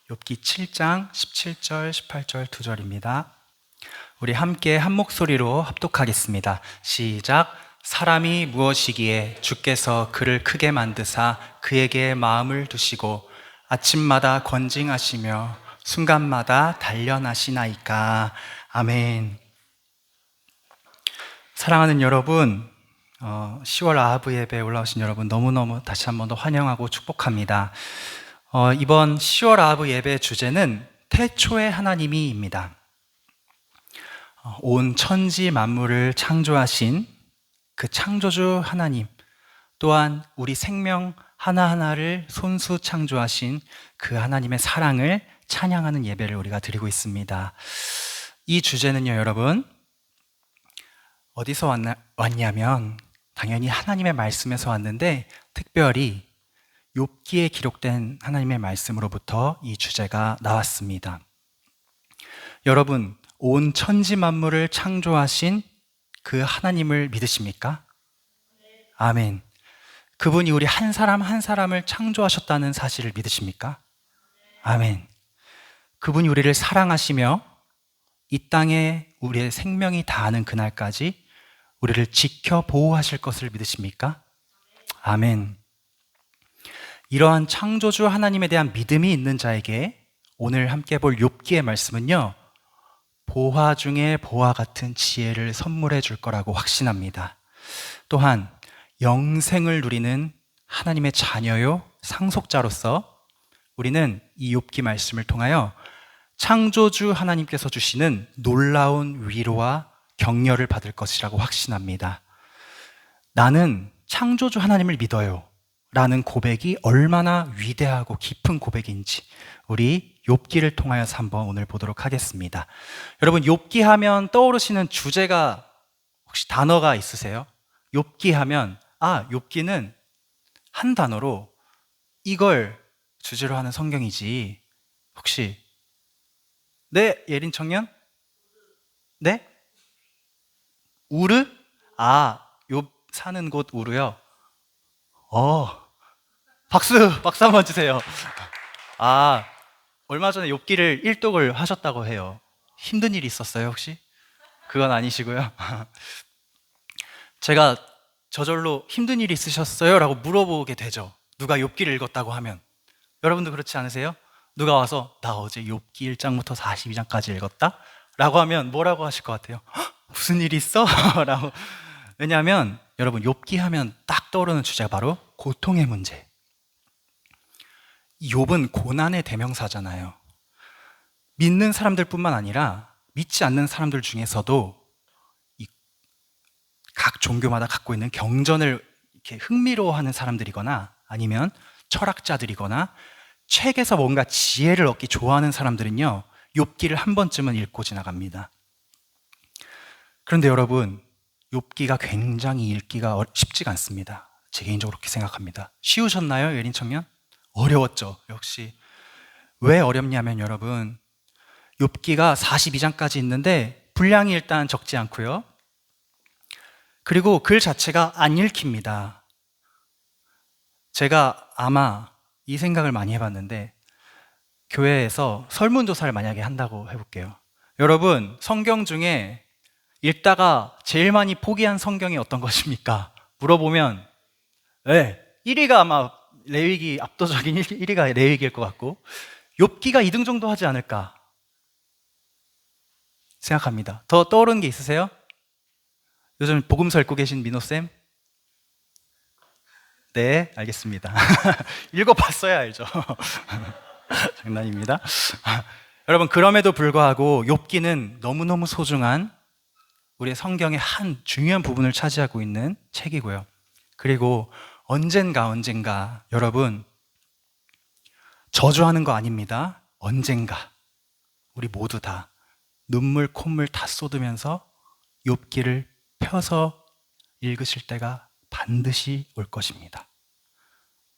욥기 7장 17절, 18절 두 절입니다. 우리 함께 한 목소리로 합독하겠습니다. 시작. 사람이 무엇이기에 주께서 그를 크게 만드사 그에게 마음을 두시고 아침마다 권징하시며 순간마다 단련하시나이까. 아멘. 사랑하는 여러분, 10월 아하브 예배에 올라오신 여러분 너무너무 다시 한 번 더 환영하고 축복합니다. 이번 10월 아하브 예배의 주제는 태초의 하나님이입니다. 온 천지 만물을 창조하신 그 창조주 하나님, 또한 우리 생명 하나하나를 손수 창조하신 그 하나님의 사랑을 찬양하는 예배를 우리가 드리고 있습니다. 이 주제는요, 여러분, 어디서 왔냐면 당연히 하나님의 말씀에서 왔는데, 특별히 욥기에 기록된 하나님의 말씀으로부터 이 주제가 나왔습니다. 여러분, 온 천지 만물을 창조하신 그 하나님을 믿으십니까? 아멘. 그분이 우리 한 사람 한 사람을 창조하셨다는 사실을 믿으십니까? 아멘. 그분이 우리를 사랑하시며 이 땅에 우리의 생명이 다하는 그날까지 우리를 지켜 보호하실 것을 믿으십니까? 아멘. 이러한 창조주 하나님에 대한 믿음이 있는 자에게 오늘 함께 볼 욥기의 말씀은요, 보화 중에 보화 같은 지혜를 선물해 줄 거라고 확신합니다. 또한 영생을 누리는 하나님의 자녀요 상속자로서 우리는 이 욥기 말씀을 통하여 창조주 하나님께서 주시는 놀라운 위로와 격려를 받을 것이라고 확신합니다. 나는 창조주 하나님을 믿어요 라는 고백이 얼마나 위대하고 깊은 고백인지 우리 욥기를 통하여서 한번 오늘 보도록 하겠습니다. 여러분, 욥기 하면 떠오르시는 주제가 혹시 단어가 있으세요? 욥기 하면 욥기는 한 단어로 이걸 주제로 하는 성경이지. 혹시 네, 예린 청년? 네? 우르? 욥 사는 곳 우르요? 박수 한번 주세요. 얼마 전에 욥기를 일독을 하셨다고 해요. 힘든 일이 있었어요, 혹시? 그건 아니시고요. 제가 저절로 힘든 일이 있으셨어요? 라고 물어보게 되죠. 누가 욥기를 읽었다고 하면. 여러분도 그렇지 않으세요? 누가 와서 나 어제 욥기 1장부터 42장까지 읽었다? 라고 하면 뭐라고 하실 것 같아요? 무슨 일이 있어? 라고. 왜냐하면 여러분, 욥기 하면 딱 떠오르는 주제가 바로 고통의 문제. 욥은 고난의 대명사잖아요. 믿는 사람들뿐만 아니라 믿지 않는 사람들 중에서도 각 종교마다 갖고 있는 경전을 이렇게 흥미로워하는 사람들이거나 아니면 철학자들이거나 책에서 뭔가 지혜를 얻기 좋아하는 사람들은요, 욥기를 한 번쯤은 읽고 지나갑니다. 그런데 여러분, 욥기가 굉장히 읽기가 쉽지가 않습니다. 제 개인적으로 그렇게 생각합니다. 쉬우셨나요, 예린 청년? 어려웠죠, 역시. 왜 어렵냐면 여러분, 욥기가 42장까지 있는데 분량이 일단 적지 않고요. 그리고 글 자체가 안 읽힙니다. 제가 아마 이 생각을 많이 해봤는데, 교회에서 설문조사를 만약에 한다고 해볼게요. 여러분, 성경 중에 읽다가 제일 많이 포기한 성경이 어떤 것입니까? 물어보면 1위가 아마 레위기, 압도적인 1위가 레위기일 것 같고, 욥기가 2등 정도 하지 않을까 생각합니다. 더 떠오르는 게 있으세요? 요즘 복음서 읽고 계신 민호쌤? 네, 알겠습니다. 읽어봤어야 알죠. 장난입니다. 여러분, 그럼에도 불구하고 욥기는 너무너무 소중한 우리의 성경의 한 중요한 부분을 차지하고 있는 책이고요. 그리고 언젠가 여러분, 저주하는 거 아닙니다. 언젠가 우리 모두 다 눈물 콧물 다 쏟으면서 욥기를 펴서 읽으실 때가 반드시 올 것입니다.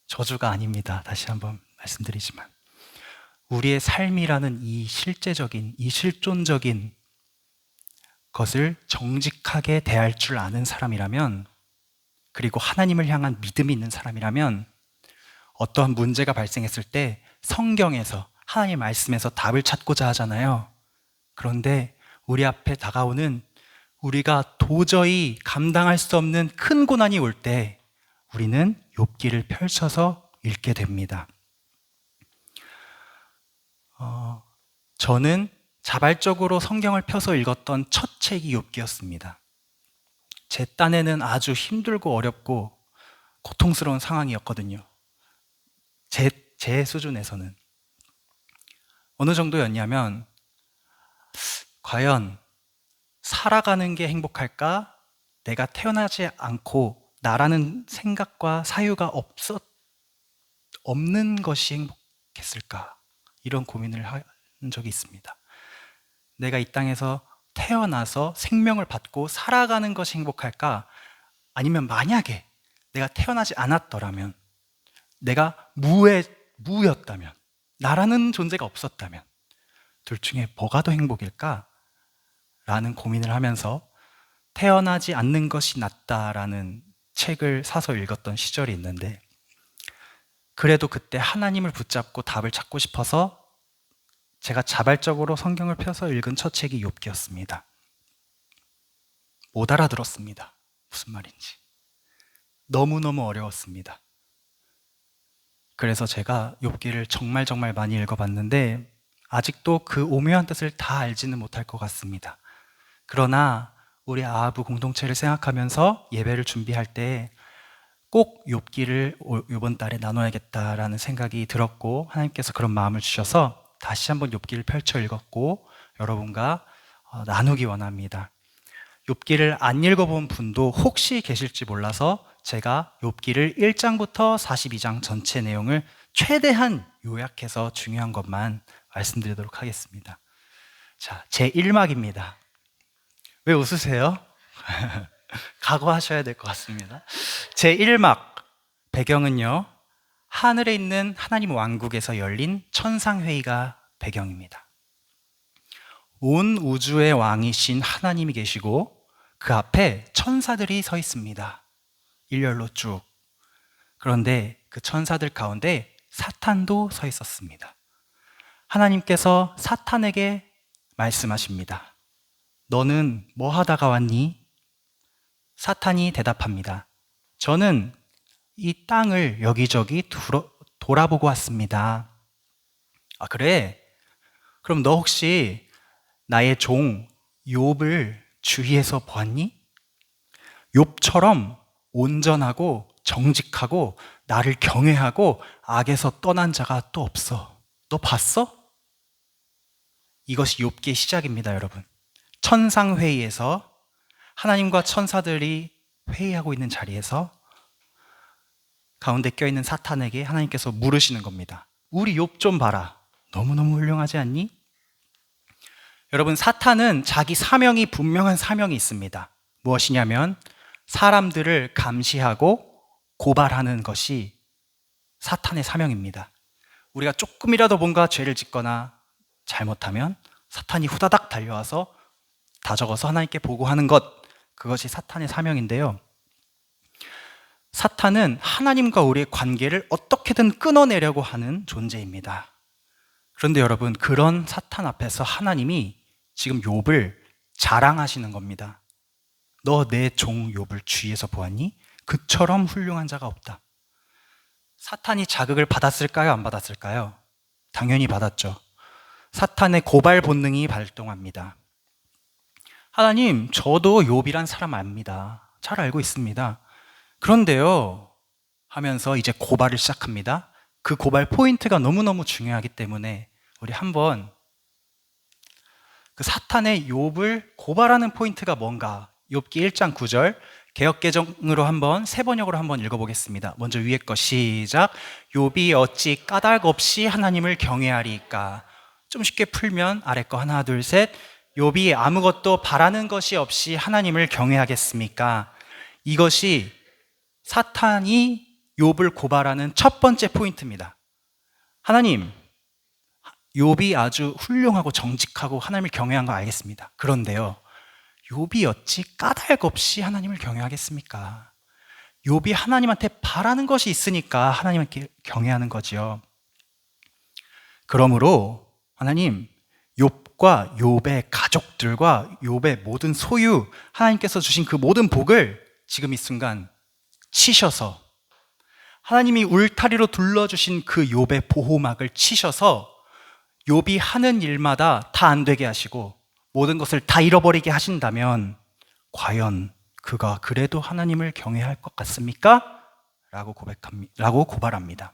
저주가 아닙니다. 다시 한번 말씀드리지만 우리의 삶이라는 이 실제적인, 이 실존적인 것을 정직하게 대할 줄 아는 사람이라면, 그리고 하나님을 향한 믿음이 있는 사람이라면 어떠한 문제가 발생했을 때 성경에서 하나님 말씀에서 답을 찾고자 하잖아요. 그런데 우리 앞에 다가오는 우리가 도저히 감당할 수 없는 큰 고난이 올 때 우리는 욥기를 펼쳐서 읽게 됩니다. 저는 자발적으로 성경을 펴서 읽었던 첫 책이 욥기였습니다. 제 딴에는 아주 힘들고 어렵고 고통스러운 상황이었거든요. 제 수준에서는. 어느 정도였냐면, 과연 살아가는 게 행복할까? 내가 태어나지 않고 나라는 생각과 사유가 없는 것이 행복했을까? 이런 고민을 한 적이 있습니다. 내가 이 땅에서 태어나서 생명을 받고 살아가는 것이 행복할까? 아니면 만약에 내가 태어나지 않았더라면, 내가 무였다면, 나라는 존재가 없었다면 둘 중에 뭐가 더 행복일까? 라는 고민을 하면서 태어나지 않는 것이 낫다라는 책을 사서 읽었던 시절이 있는데, 그래도 그때 하나님을 붙잡고 답을 찾고 싶어서 제가 자발적으로 성경을 펴서 읽은 첫 책이 욥기였습니다. 못 알아들었습니다. 무슨 말인지. 너무너무 어려웠습니다. 그래서 제가 욥기를 정말 많이 읽어봤는데 아직도 그 오묘한 뜻을 다 알지는 못할 것 같습니다. 그러나 우리 아하브 공동체를 생각하면서 예배를 준비할 때 꼭 욥기를 이번 달에 나눠야겠다라는 생각이 들었고, 하나님께서 그런 마음을 주셔서 다시 한번 욥기를 펼쳐 읽었고 여러분과 나누기 원합니다. 욥기를 안 읽어본 분도 혹시 계실지 몰라서 제가 욥기를 1장부터 42장 전체 내용을 최대한 요약해서 중요한 것만 말씀드리도록 하겠습니다. 자, 제 1막입니다. 왜 웃으세요? 각오하셔야 될 것 같습니다. 제 1막 배경은요, 하늘에 있는 하나님 왕국에서 열린 천상회의가 배경입니다. 온 우주의 왕이신 하나님이 계시고 그 앞에 천사들이 서 있습니다. 일렬로 쭉. 그런데 그 천사들 가운데 사탄도 서 있었습니다. 하나님께서 사탄에게 말씀하십니다. 너는 뭐 하다가 왔니? 사탄이 대답합니다. 저는 이 땅을 여기저기 돌아보고 왔습니다. 아, 그래? 그럼 너 혹시 나의 종 욥을 주위에서 보았니? 욥처럼 온전하고 정직하고 나를 경외하고 악에서 떠난 자가 또 없어. 너 봤어? 이것이 욥기의 시작입니다, 여러분. 천상회의에서 하나님과 천사들이 회의하고 있는 자리에서 가운데 껴있는 사탄에게 하나님께서 물으시는 겁니다. 우리 욥 좀 봐라. 너무너무 훌륭하지 않니? 여러분, 사탄은 자기 사명이 분명한 사명이 있습니다. 무엇이냐면 사람들을 감시하고 고발하는 것이 사탄의 사명입니다. 우리가 조금이라도 뭔가 죄를 짓거나 잘못하면 사탄이 후다닥 달려와서 다 적어서 하나님께 보고하는 것, 그것이 사탄의 사명인데요. 사탄은 하나님과 우리의 관계를 어떻게든 끊어내려고 하는 존재입니다. 그런데 여러분, 그런 사탄 앞에서 하나님이 지금 욥을 자랑하시는 겁니다. 너 내 종 욥을 주위에서 보았니? 그처럼 훌륭한 자가 없다. 사탄이 자극을 받았을까요? 안 받았을까요? 당연히 받았죠. 사탄의 고발 본능이 발동합니다. 하나님, 저도 욥이란 사람 압니다. 잘 알고 있습니다. 그런데요, 하면서 이제 고발을 시작합니다. 그 고발 포인트가 너무너무 중요하기 때문에 우리 한번 그 사탄의 욥을 고발하는 포인트가 뭔가, 욥기 1장 9절 개역개정으로 한번 세 번역으로 한번 읽어보겠습니다. 먼저 위에 거 시작. 욥이 어찌 까닭 없이 하나님을 경외하리까. 좀 쉽게 풀면 아래 거 하나 둘 셋. 욥이 아무것도 바라는 것이 없이 하나님을 경외하겠습니까? 이것이 사탄이 욥을 고발하는 첫 번째 포인트입니다. 하나님, 욥이 아주 훌륭하고 정직하고 하나님을 경외한 거 알겠습니다. 그런데요, 욥이 어찌 까닭 없이 하나님을 경외하겠습니까? 욥이 하나님한테 바라는 것이 있으니까 하나님을 경외하는 거지요. 그러므로 하나님, 욥과 욥의 가족들과 욥의 모든 소유, 하나님께서 주신 그 모든 복을 지금 이 순간 치셔서, 하나님이 울타리로 둘러주신 그 욥의 보호막을 치셔서 욥이 하는 일마다 다 안 되게 하시고 모든 것을 다 잃어버리게 하신다면 과연 그가 그래도 하나님을 경외할 것 같습니까? 라고 고발합니다.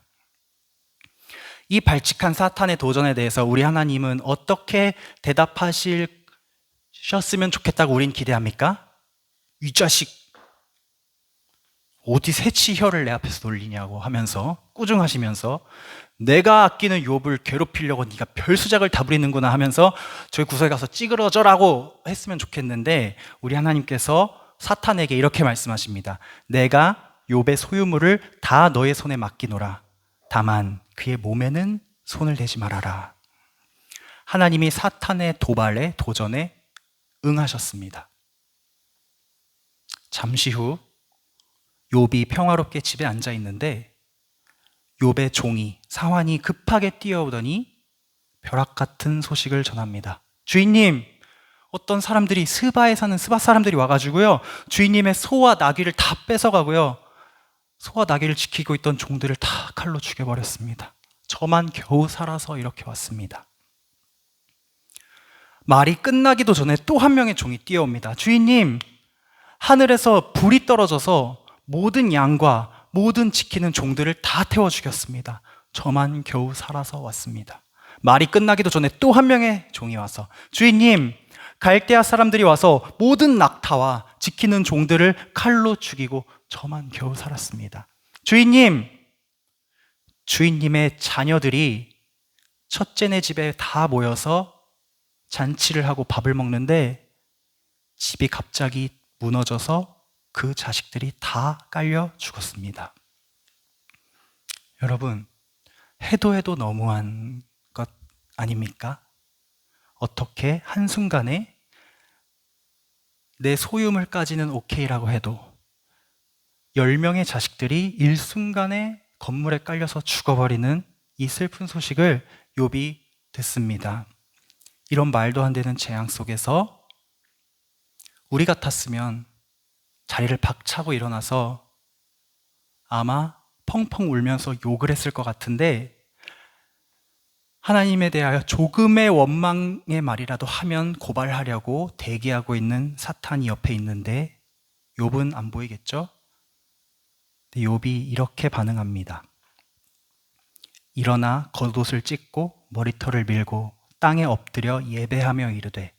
이 발칙한 사탄의 도전에 대해서 우리 하나님은 어떻게 대답하셨으면 좋겠다고 우린 기대합니까? 이 자식, 어디 새치 혀를 내 앞에서 돌리냐고 하면서 꾸중하시면서 내가 아끼는 욥을 괴롭히려고 네가 별수작을 다 부리는구나 하면서 저희 구석에 가서 찌그러져라고 했으면 좋겠는데, 우리 하나님께서 사탄에게 이렇게 말씀하십니다. 내가 욥의 소유물을 다 너의 손에 맡기노라. 다만 그의 몸에는 손을 대지 말아라. 하나님이 사탄의 도발에, 도전에 응하셨습니다. 잠시 후 욥이 평화롭게 집에 앉아 있는데 욥의 종이 사환이 급하게 뛰어오더니 벼락 같은 소식을 전합니다. 주인님, 어떤 사람들이, 스바에 사는 스바 사람들이 와가지고요, 주인님의 소와 나귀를 다 뺏어가고요, 소와 나귀를 지키고 있던 종들을 다 칼로 죽여버렸습니다. 저만 겨우 살아서 이렇게 왔습니다. 말이 끝나기도 전에 또 한 명의 종이 뛰어옵니다. 주인님, 하늘에서 불이 떨어져서 모든 양과 모든 지키는 종들을 다 태워 죽였습니다. 저만 겨우 살아서 왔습니다. 말이 끝나기도 전에 또 한 명의 종이 와서, 주인님, 갈대아 사람들이 와서 모든 낙타와 지키는 종들을 칼로 죽이고 저만 겨우 살았습니다. 주인님, 주인님의 자녀들이 첫째네 집에 다 모여서 잔치를 하고 밥을 먹는데 집이 갑자기 무너져서 그 자식들이 다 깔려 죽었습니다. 여러분, 해도 해도 너무한 것 아닙니까? 어떻게 한순간에 내 소유물까지는 오케이라고 해도 10명의 자식들이 일순간에 건물에 깔려서 죽어버리는 이 슬픈 소식을 욥이 듣습니다. 이런 말도 안 되는 재앙 속에서 우리 같았으면 자리를 박차고 일어나서 아마 펑펑 울면서 욕을 했을 것 같은데, 하나님에 대하여 조금의 원망의 말이라도 하면 고발하려고 대기하고 있는 사탄이 옆에 있는데 욥은 안 보이겠죠? 욥이 이렇게 반응합니다. 일어나 겉옷을 찢고 머리털을 밀고 땅에 엎드려 예배하며 이르되,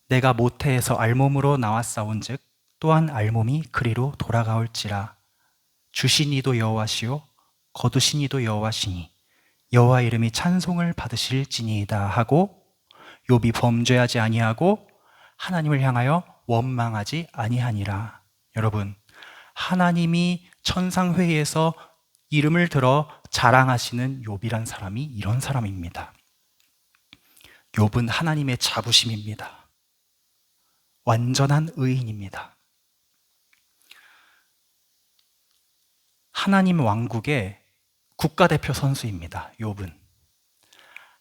내가 모태에서 알몸으로 나왔사온즉 또한 알몸이 그리로 돌아가올지라. 주신 이도 여호와시요 거두신 이도 여호와시니 여호와 이름이 찬송을 받으실지니이다 하고, 욥이 범죄하지 아니하고 하나님을 향하여 원망하지 아니하니라. 여러분, 하나님이 천상회의에서 이름을 들어 자랑하시는 욥이란 사람이 이런 사람입니다. 욥은 하나님의 자부심입니다. 완전한 의인입니다. 하나님 왕국의 국가대표 선수입니다. 욥은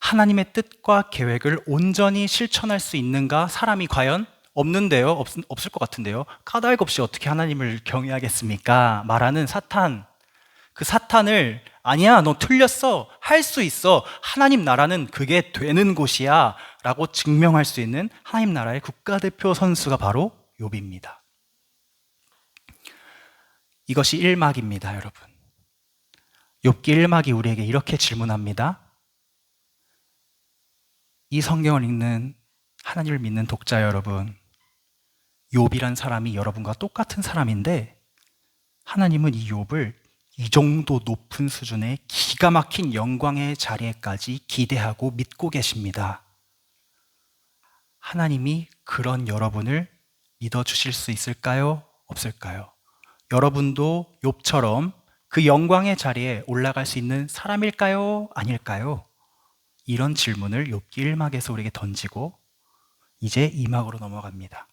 하나님의 뜻과 계획을 온전히 실천할 수 있는가? 사람이 과연 없는데요. 없을 것 같은데요. 까닭 없이 어떻게 하나님을 경외하겠습니까? 말하는 사탄, 그 사탄을 아니야, 너 틀렸어, 할 수 있어, 하나님 나라는 그게 되는 곳이야 라고 증명할 수 있는 하나님 나라의 국가대표 선수가 바로 욥입니다. 이것이 1막입니다, 여러분. 욥기 1막이 우리에게 이렇게 질문합니다. 이 성경을 읽는 하나님을 믿는 독자 여러분, 욥이란 사람이 여러분과 똑같은 사람인데 하나님은 이 욥을 이 정도 높은 수준의 기가 막힌 영광의 자리에까지 기대하고 믿고 계십니다. 하나님이 그런 여러분을 믿어주실 수 있을까요? 없을까요? 여러분도 욥처럼 그 영광의 자리에 올라갈 수 있는 사람일까요? 아닐까요? 이런 질문을 욥기 1막에서 우리에게 던지고 이제 2막으로 넘어갑니다.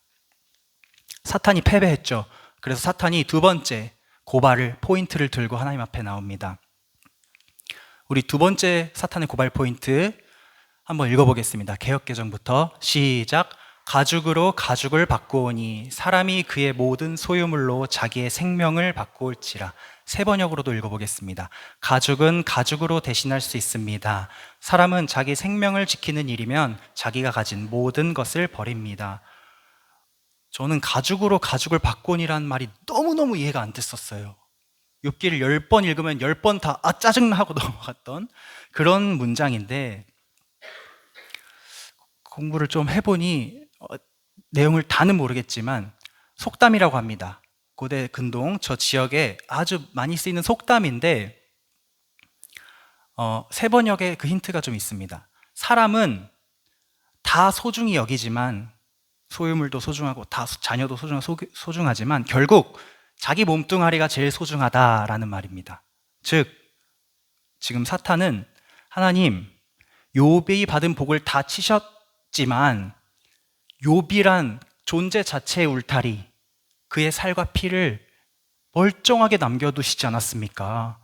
사탄이 패배했죠. 그래서 사탄이 두 번째 고발을, 포인트를 들고 하나님 앞에 나옵니다. 우리 두 번째 사탄의 고발 포인트 한번 읽어보겠습니다. 개역개정부터 시작. 가죽으로 가죽을 바꾸오니 사람이 그의 모든 소유물로 자기의 생명을 바꾸올지라. 세 번역으로도 읽어보겠습니다. 가죽은 가죽으로 대신할 수 있습니다. 사람은 자기 생명을 지키는 일이면 자기가 가진 모든 것을 버립니다. 저는 가죽으로 가죽을 바꾸오니라는 말이 너무너무 이해가 안 됐었어요. 욥기를 10번 읽으면 10번 다 짜증나 하고 넘어갔던 그런 문장인데, 공부를 좀 해보니 내용을 다는 모르겠지만 속담이라고 합니다. 고대 근동 저 지역에 아주 많이 쓰이는 속담인데, 세 번역에 그 힌트가 좀 있습니다. 사람은 다 소중히 여기지만, 소유물도 소중하고 다 자녀도 소중하지만 결국 자기 몸뚱아리가 제일 소중하다라는 말입니다. 즉 지금 사탄은 하나님, 욥이 받은 복을 다 치셨지만 욥이란 존재 자체의 울타리, 그의 살과 피를 멀쩡하게 남겨두시지 않았습니까?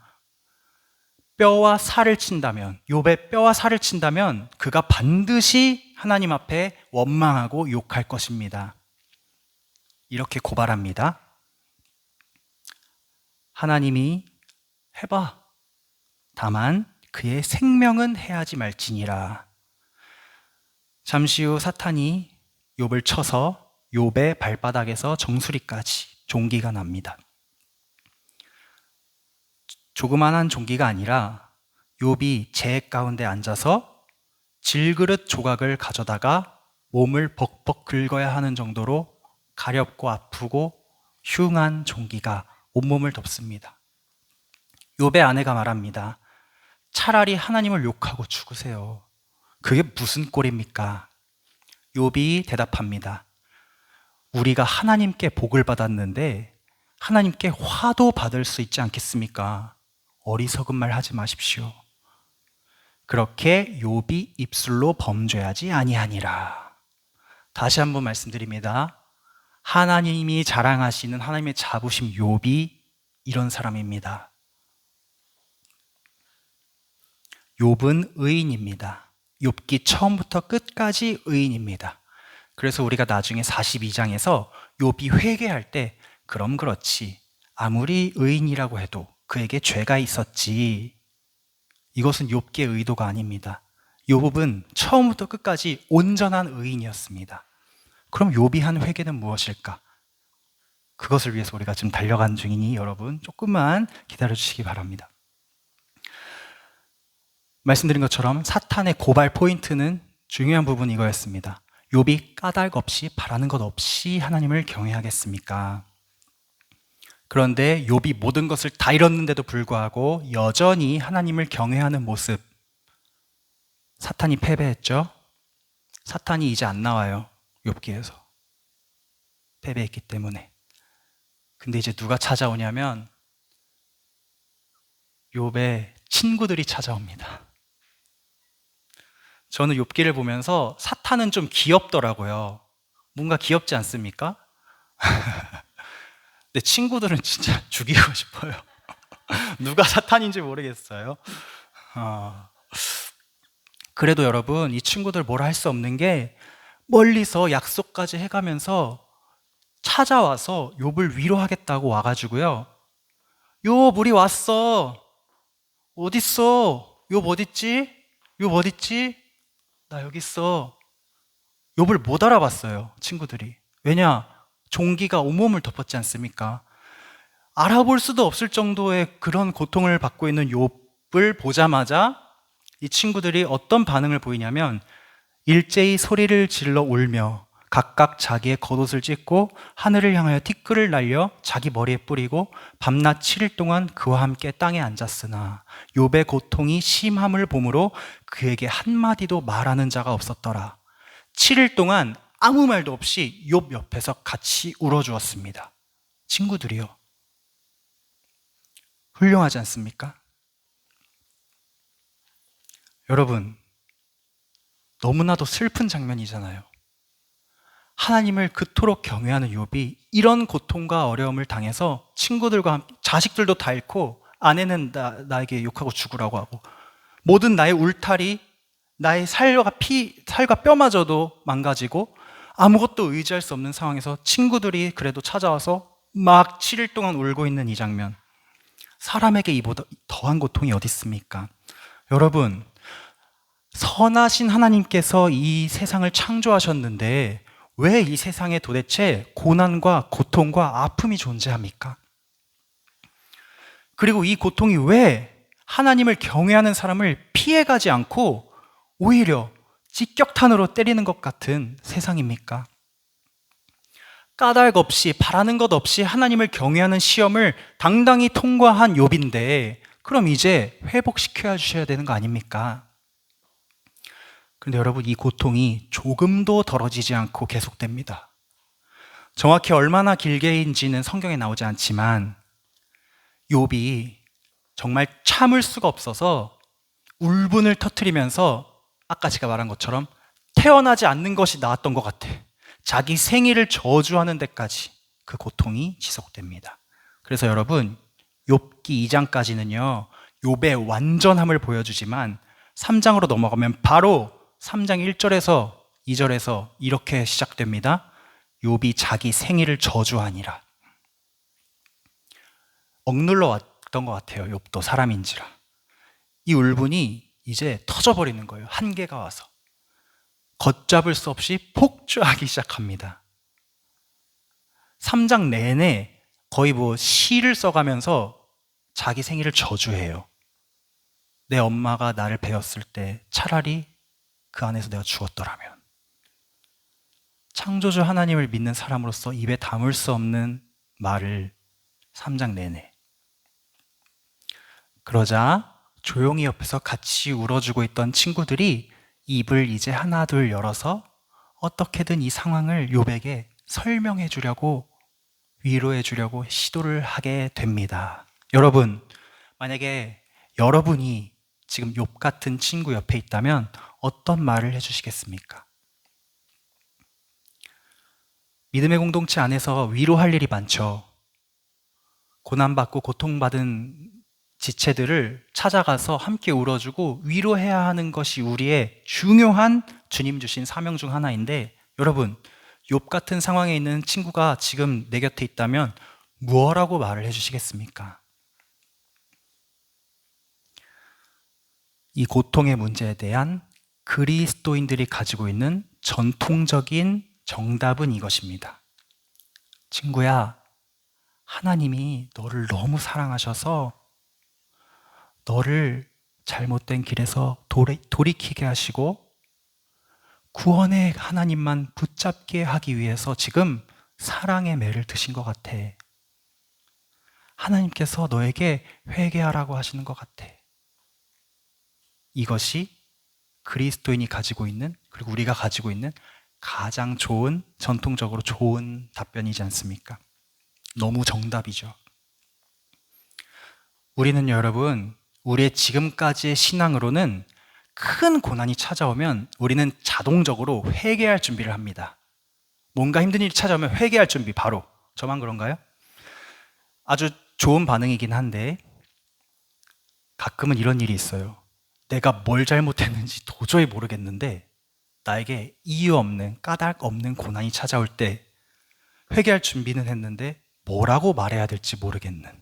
뼈와 살을 친다면, 욥의 뼈와 살을 친다면 그가 반드시 하나님 앞에 원망하고 욕할 것입니다. 이렇게 고발합니다. 하나님이 해봐. 다만 그의 생명은 해하지 말지니라. 잠시 후 사탄이 욥을 쳐서 욥의 발바닥에서 정수리까지 종기가 납니다. 조그만한 종기가 아니라 욥이 재 가운데 앉아서 질그릇 조각을 가져다가 몸을 벅벅 긁어야 하는 정도로 가렵고 아프고 흉한 종기가 온몸을 덮습니다. 욥의 아내가 말합니다. 차라리 하나님을 욕하고 죽으세요. 그게 무슨 꼴입니까? 욥이 대답합니다. 우리가 하나님께 복을 받았는데 하나님께 화도 받을 수 있지 않겠습니까? 어리석은 말 하지 마십시오. 그렇게 욥이 입술로 범죄하지 아니하니라. 다시 한번 말씀드립니다. 하나님이 자랑하시는 하나님의 자부심 욥이 이런 사람입니다. 욥은 의인입니다. 욥기 처음부터 끝까지 의인입니다. 그래서 우리가 나중에 42장에서 욥이 회개할 때 그럼 그렇지, 아무리 의인이라고 해도 그에게 죄가 있었지, 이것은 욥기의 의도가 아닙니다. 욥은 처음부터 끝까지 온전한 의인이었습니다. 그럼 욥이 한 회개는 무엇일까? 그것을 위해서 우리가 지금 달려간 중이니 여러분 조금만 기다려주시기 바랍니다. 말씀드린 것처럼 사탄의 고발 포인트는 중요한 부분이 이거였습니다. 욥이 까닭 없이 바라는 것 없이 하나님을 경외하겠습니까? 그런데 욥이 모든 것을 다 잃었는데도 불구하고 여전히 하나님을 경외하는 모습, 사탄이 패배했죠? 사탄이 이제 안 나와요. 욥기에서 패배했기 때문에. 근데 이제 누가 찾아오냐면 욥의 친구들이 찾아옵니다. 저는 욥기를 보면서 사탄은 좀 귀엽더라고요. 뭔가 귀엽지 않습니까? 근데 친구들은 진짜 죽이고 싶어요. 누가 사탄인지 모르겠어요. 그래도 여러분, 이 친구들 뭐라 할 수 없는 게 멀리서 약속까지 해가면서 찾아와서 욥을 위로하겠다고 와가지고요. 욥, 우리 왔어. 어딨어? 욥 어딨지? 욥 어딨지? 나 여기 있어. 욥을 못 알아봤어요, 친구들이. 왜냐? 종기가 온몸을 덮었지 않습니까? 알아볼 수도 없을 정도의 그런 고통을 받고 있는 욥을 보자마자 이 친구들이 어떤 반응을 보이냐면 일제히 소리를 질러 울며 각각 자기의 겉옷을 찢고 하늘을 향하여 티끌을 날려 자기 머리에 뿌리고 밤낮 7일 동안 그와 함께 땅에 앉았으나 욥의 고통이 심함을 보므로 그에게 한마디도 말하는 자가 없었더라. 7일 동안 아무 말도 없이 욥 옆에서 같이 울어주었습니다. 친구들이요. 훌륭하지 않습니까? 여러분, 너무나도 슬픈 장면이잖아요. 하나님을 그토록 경외하는 욥이 이런 고통과 어려움을 당해서 친구들과 함께, 자식들도 다 잃고 아내는 나에게 욕하고 죽으라고 하고 모든 나의 울타리, 나의 살과 뼈마저도 망가지고 아무것도 의지할 수 없는 상황에서 친구들이 그래도 찾아와서 막 7일 동안 울고 있는 이 장면. 사람에게 이보다 더한 고통이 어디 있습니까? 여러분, 선하신 하나님께서 이 세상을 창조하셨는데 왜 이 세상에 도대체 고난과 고통과 아픔이 존재합니까? 그리고 이 고통이 왜 하나님을 경외하는 사람을 피해가지 않고 오히려 직격탄으로 때리는 것 같은 세상입니까? 까닭 없이 바라는 것 없이 하나님을 경외하는 시험을 당당히 통과한 욥인데 그럼 이제 회복시켜 주셔야 되는 거 아닙니까? 그런데 여러분, 이 고통이 조금도 덜어지지 않고 계속됩니다. 정확히 얼마나 길게인지는 성경에 나오지 않지만 욥이 정말 참을 수가 없어서 울분을 터뜨리면서 아까 제가 말한 것처럼 태어나지 않는 것이 나았던 것 같아. 자기 생일을 저주하는 데까지 그 고통이 지속됩니다. 그래서 여러분, 욥기 2장까지는요 욥의 완전함을 보여주지만 3장으로 넘어가면 바로 3장 1절에서 2절에서 이렇게 시작됩니다. 욥이 자기 생일을 저주하니라. 억눌러 왔던 것 같아요. 욥도 사람인지라. 이 울분이 이제 터져버리는 거예요. 한계가 와서 걷잡을 수 없이 폭주하기 시작합니다. 3장 내내 거의 뭐 시를 써가면서 자기 생일을 저주해요. 내 엄마가 나를 배웠을 때 차라리 그 안에서 내가 죽었더라면. 창조주 하나님을 믿는 사람으로서 입에 담을 수 없는 말을 3장 내내. 그러자 조용히 옆에서 같이 울어주고 있던 친구들이 입을 이제 하나 둘 열어서 어떻게든 이 상황을 욥에게 설명해 주려고, 위로해 주려고 시도를 하게 됩니다. 여러분, 만약에 여러분이 지금 욥 같은 친구 옆에 있다면 어떤 말을 해주시겠습니까? 믿음의 공동체 안에서 위로할 일이 많죠. 고난받고 고통받은 지체들을 찾아가서 함께 울어주고 위로해야 하는 것이 우리의 중요한 주님 주신 사명 중 하나인데, 여러분, 욥 같은 상황에 있는 친구가 지금 내 곁에 있다면 무엇라고 말을 해주시겠습니까? 이 고통의 문제에 대한 그리스도인들이 가지고 있는 전통적인 정답은 이것입니다. 친구야, 하나님이 너를 너무 사랑하셔서 너를 잘못된 길에서 돌이키게 하시고 구원의 하나님만 붙잡게 하기 위해서 지금 사랑의 매를 드신 것 같아. 하나님께서 너에게 회개하라고 하시는 것 같아. 이것이 그리스도인이 가지고 있는, 그리고 우리가 가지고 있는 가장 좋은, 전통적으로 좋은 답변이지 않습니까? 너무 정답이죠. 우리는 여러분, 우리의 지금까지의 신앙으로는 큰 고난이 찾아오면 우리는 자동적으로 회개할 준비를 합니다. 뭔가 힘든 일이 찾아오면 회개할 준비 바로. 저만 그런가요? 아주 좋은 반응이긴 한데 가끔은 이런 일이 있어요. 내가 뭘 잘못했는지 도저히 모르겠는데 나에게 이유 없는, 까닭 없는 고난이 찾아올 때 회개할 준비는 했는데 뭐라고 말해야 될지 모르겠는.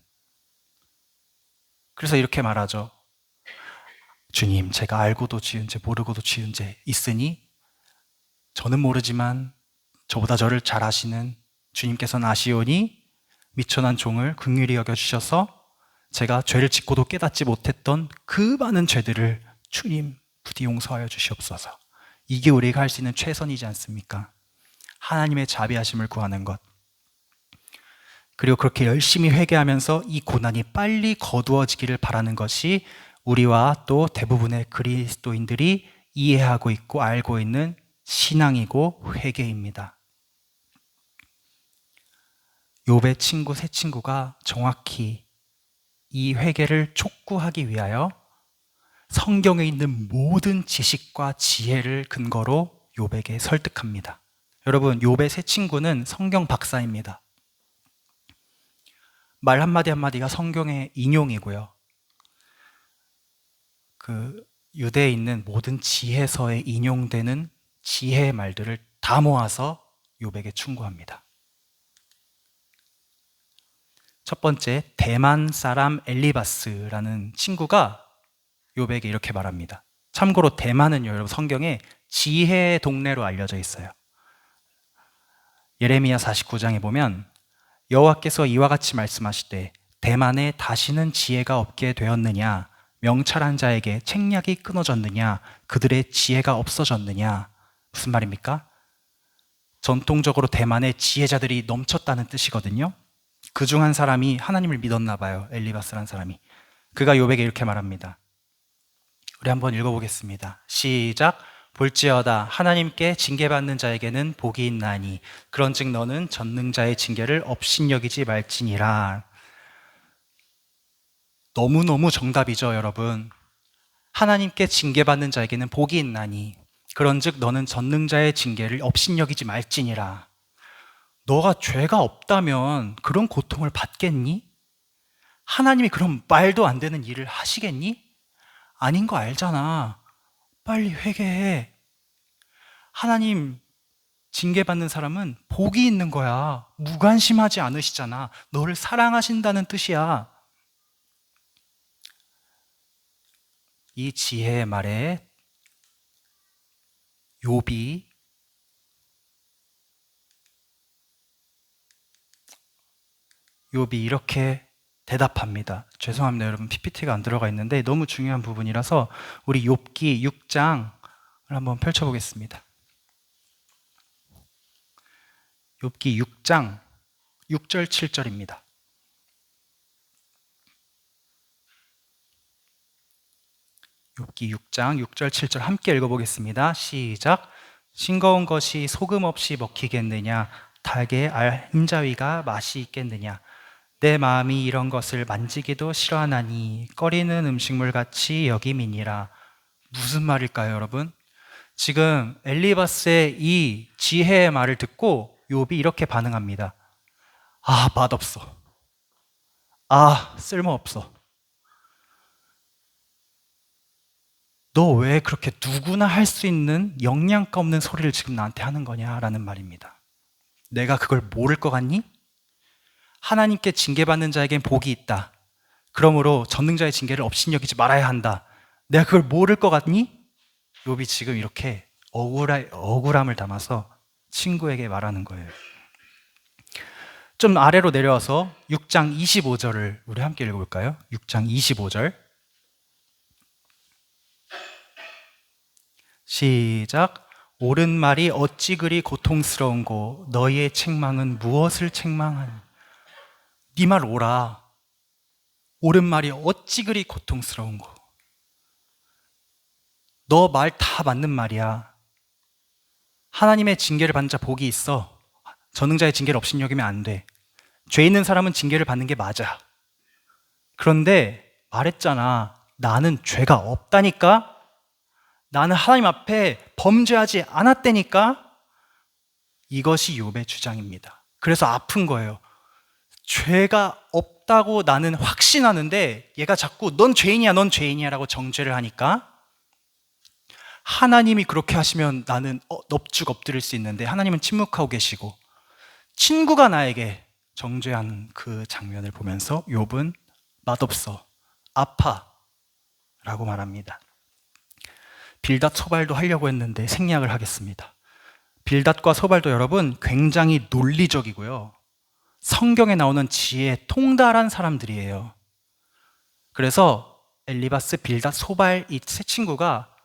그래서 이렇게 말하죠. 주님, 제가 알고도 지은 죄, 모르고도 지은 죄 있으니 저는 모르지만 저보다 저를 잘 아시는 주님께서는 아시오니 미천한 종을 긍휼히 여겨주셔서 제가 죄를 짓고도 깨닫지 못했던 그 많은 죄들을 주님 부디 용서하여 주시옵소서. 이게 우리가 할 수 있는 최선이지 않습니까? 하나님의 자비하심을 구하는 것. 그리고 그렇게 열심히 회개하면서 이 고난이 빨리 거두어지기를 바라는 것이 우리와 또 대부분의 그리스도인들이 이해하고 있고 알고 있는 신앙이고 회개입니다. 욥의 친구 세 친구가 정확히 이 회개를 촉구하기 위하여 성경에 있는 모든 지식과 지혜를 근거로 욥에게 설득합니다. 여러분, 욥의 세 친구는 성경 박사입니다. 말 한마디 한마디가 성경의 인용이고요. 유대에 있는 모든 지혜서에 인용되는 지혜의 말들을 다 모아서 욥에게 충고합니다. 첫 번째, 대만 사람 엘리바스라는 친구가 욥에게 이렇게 말합니다. 참고로 대만은 여러분 성경에 지혜의 동네로 알려져 있어요. 예레미야 49장에 보면 여호와께서 이와 같이 말씀하시되 대만에 다시는 지혜가 없게 되었느냐, 명철한 자에게 책략이 끊어졌느냐, 그들의 지혜가 없어졌느냐. 무슨 말입니까? 전통적으로 대만에 지혜자들이 넘쳤다는 뜻이거든요. 그중 한 사람이 하나님을 믿었나 봐요. 엘리바스라는 사람이. 그가 욥에게 이렇게 말합니다. 우리 한번 읽어보겠습니다. 시작. 볼지어다 하나님께 징계받는 자에게는 복이 있나니 그런즉 너는 전능자의 징계를 업신여기지 말지니라. 너무너무 정답이죠, 여러분. 하나님께 징계받는 자에게는 복이 있나니 그런즉 너는 전능자의 징계를 업신여기지 말지니라. 너가 죄가 없다면 그런 고통을 받겠니? 하나님이 그런 말도 안 되는 일을 하시겠니? 아닌 거 알잖아. 빨리 회개해. 하나님 징계받는 사람은 복이 있는 거야. 무관심하지 않으시잖아. 너를 사랑하신다는 뜻이야. 이 지혜의 말에 욥이 이렇게 대답합니다. 죄송합니다, 여러분. PPT가 안 들어가 있는데 너무 중요한 부분이라서 우리 욥기 6장을 한번 펼쳐보겠습니다. 욥기 6장 6절 7절입니다. 욥기 6장 6절 7절 함께 읽어보겠습니다. 시작. 싱거운 것이 소금 없이 먹히겠느냐, 닭의 흰자위가 맛이 있겠느냐. 내 마음이 이런 것을 만지기도 싫어하나니 꺼리는 음식물 같이 여김이니라. 무슨 말일까요, 여러분? 지금 엘리바스의 이 지혜의 말을 듣고 욥이 이렇게 반응합니다. 아, 맛없어. 아, 쓸모없어. 너 왜 그렇게 누구나 할 수 있는 영양가 없는 소리를 지금 나한테 하는 거냐라는 말입니다. 내가 그걸 모를 것 같니? 하나님께 징계받는 자에겐 복이 있다. 그러므로 전능자의 징계를 업신여기지 말아야 한다. 내가 그걸 모를 것 같니? 욥이 지금 이렇게 억울함을 담아서 친구에게 말하는 거예요. 좀 아래로 내려와서 6장 25절을 우리 함께 읽어볼까요? 6장 25절 시작. 옳은 말이 어찌 그리 고통스러운고 너희의 책망은 무엇을 책망하니? 네 말 옳아. 옳은 말이 어찌 그리 고통스러운고. 너 말 다 맞는 말이야. 하나님의 징계를 받는 자 복이 있어. 전능자의 징계를 업신여기면 안 돼. 죄 있는 사람은 징계를 받는 게 맞아. 그런데 말했잖아. 나는 죄가 없다니까? 나는 하나님 앞에 범죄하지 않았다니까? 이것이 욥의 주장입니다. 그래서 아픈 거예요. 죄가 없다고 나는 확신하는데 얘가 자꾸 넌 죄인이야, 넌 죄인이야 라고 정죄를 하니까 하나님이 그렇게 하시면 나는 넙죽 엎드릴 수 있는데 하나님은 침묵하고 계시고 친구가 나에게 정죄한 그 장면을 보면서 욥은 맛없어, 아파 라고 말합니다. 빌닷 소발도 하려고 했는데 생략을 하겠습니다. 빌닷과 소발도 여러분 굉장히 논리적이고요. 성경에 나오는 지혜에 통달한 사람들이에요. 그래서 엘리바스, 빌닷, 소발 이 세 친구가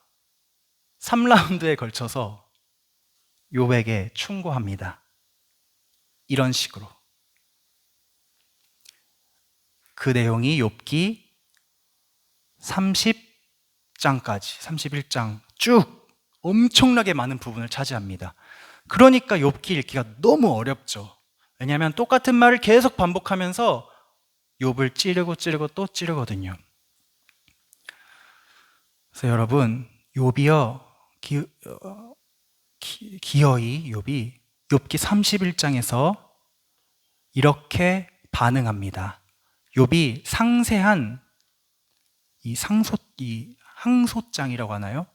3라운드에 걸쳐서 욥에게 충고합니다. 이런 식으로. 그 내용이 욥기 30장까지 31장 쭉 엄청나게 많은 부분을 차지합니다. 그러니까 욥기 읽기가 너무 어렵죠. 왜냐하면 똑같은 말을 계속 반복하면서 욥을 찌르고 또 찌르거든요. 그래서 여러분 욥이요 기어이 욥이 욥기 31장에서 이렇게 반응합니다. 욥이 상세한 이 항소장이라고 하나요?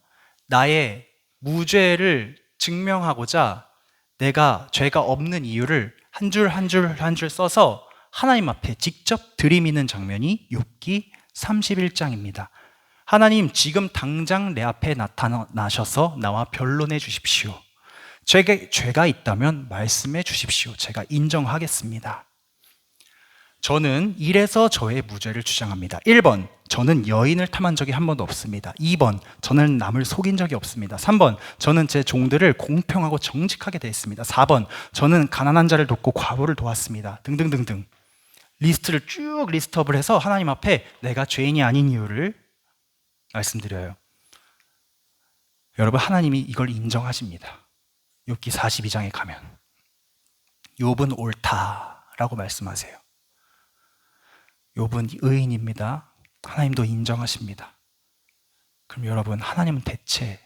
나의 무죄를 증명하고자 내가 죄가 없는 이유를 한 줄 한 줄 한 줄 써서 하나님 앞에 직접 들이미는 장면이 욥기 31장입니다. 하나님, 지금 당장 내 앞에 나타나셔서 나와 변론해 주십시오. 죄가 있다면 말씀해 주십시오. 제가 인정하겠습니다. 저는 이래서 저의 무죄를 주장합니다. 1번, 저는 여인을 탐한 적이 한 번도 없습니다. 2번, 저는 남을 속인 적이 없습니다. 3번, 저는 제 종들을 공평하고 정직하게 대했습니다. 4번, 저는 가난한 자를 돕고 과부를 도왔습니다. 등등등등. 리스트를 쭉 리스트업을 해서 하나님 앞에 내가 죄인이 아닌 이유를 말씀드려요. 여러분, 하나님이 이걸 인정하십니다. 욥기 42장에 가면 욥은 옳다라고 말씀하세요. 욥은 의인입니다. 하나님도 인정하십니다. 그럼 여러분, 하나님은 대체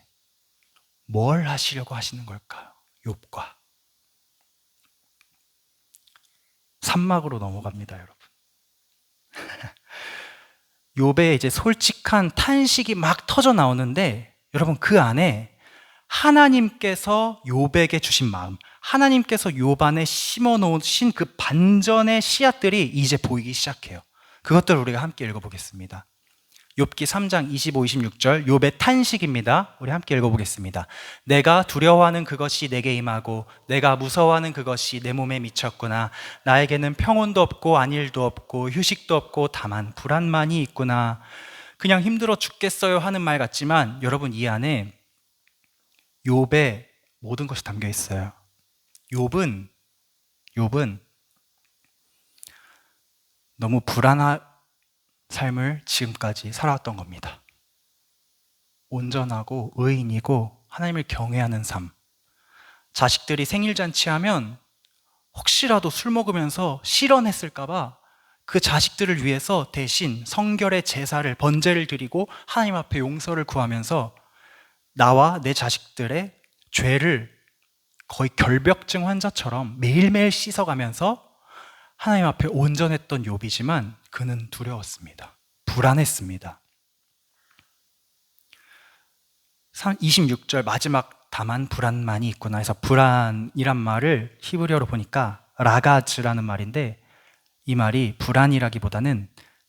뭘 하시려고 하시는 걸까요? 욥과 산막으로 넘어갑니다, 여러분. 욥의 이제 솔직한 탄식이 막 터져 나오는데, 여러분, 그 안에 하나님께서 욥에게 주신 마음, 하나님께서 욥 안에 심어 놓으신 그 반전의 씨앗들이 이제 보이기 시작해요. 그것들을 우리가 함께 읽어보겠습니다. 욥기 3장 25, 26절 욥의 탄식입니다. 우리 함께 읽어보겠습니다. 내가 두려워하는 그것이 내게 임하고 내가 무서워하는 그것이 내 몸에 미쳤구나. 나에게는 평온도 없고 안일도 없고 휴식도 없고 다만 불안만이 있구나. 그냥 힘들어 죽겠어요 하는 말 같지만 여러분, 이 안에 욥의 모든 것이 담겨 있어요. 욥은 너무 불안한 삶을 지금까지 살아왔던 겁니다. 온전하고 의인이고 하나님을 경외하는 삶. 자식들이 생일잔치하면 혹시라도 술 먹으면서 실언했을까봐 그 자식들을 위해서 대신 성결의 제사를, 번제를 드리고 하나님 앞에 용서를 구하면서 나와 내 자식들의 죄를 거의 결벽증 환자처럼 매일매일 씻어가면서 하나님 앞에 온전했던 욥이지만 그는 두려웠습니다. 불안했습니다. 26절 마지막 다만 불안만이 있구나 해서 불안이란 말을 히브리어로 보니까 라가즈라는 말인데, 이 말이 불안이라기보다는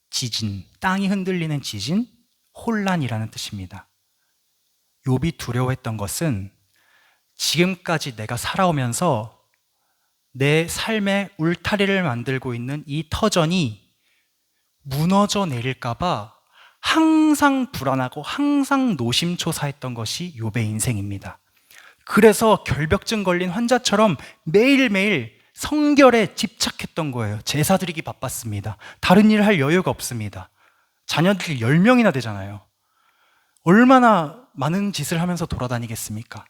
지진, 땅이 흔들리는 지진, 혼란이라는 뜻입니다. 욥이 두려워했던 것은 지금까지 내가 살아오면서 내 삶의 울타리를 만들고 있는 이 터전이 무너져 내릴까봐 항상 불안하고 항상 노심초사했던 것이 욥의 인생입니다. 그래서 결벽증 걸린 환자처럼 매일매일 성결에 집착했던 거예요. 제사 드리기 바빴습니다. 다른 일을 할 여유가 없습니다. 자녀들이 10명이나 되잖아요. 얼마나 많은 짓을 하면서 돌아다니겠습니까?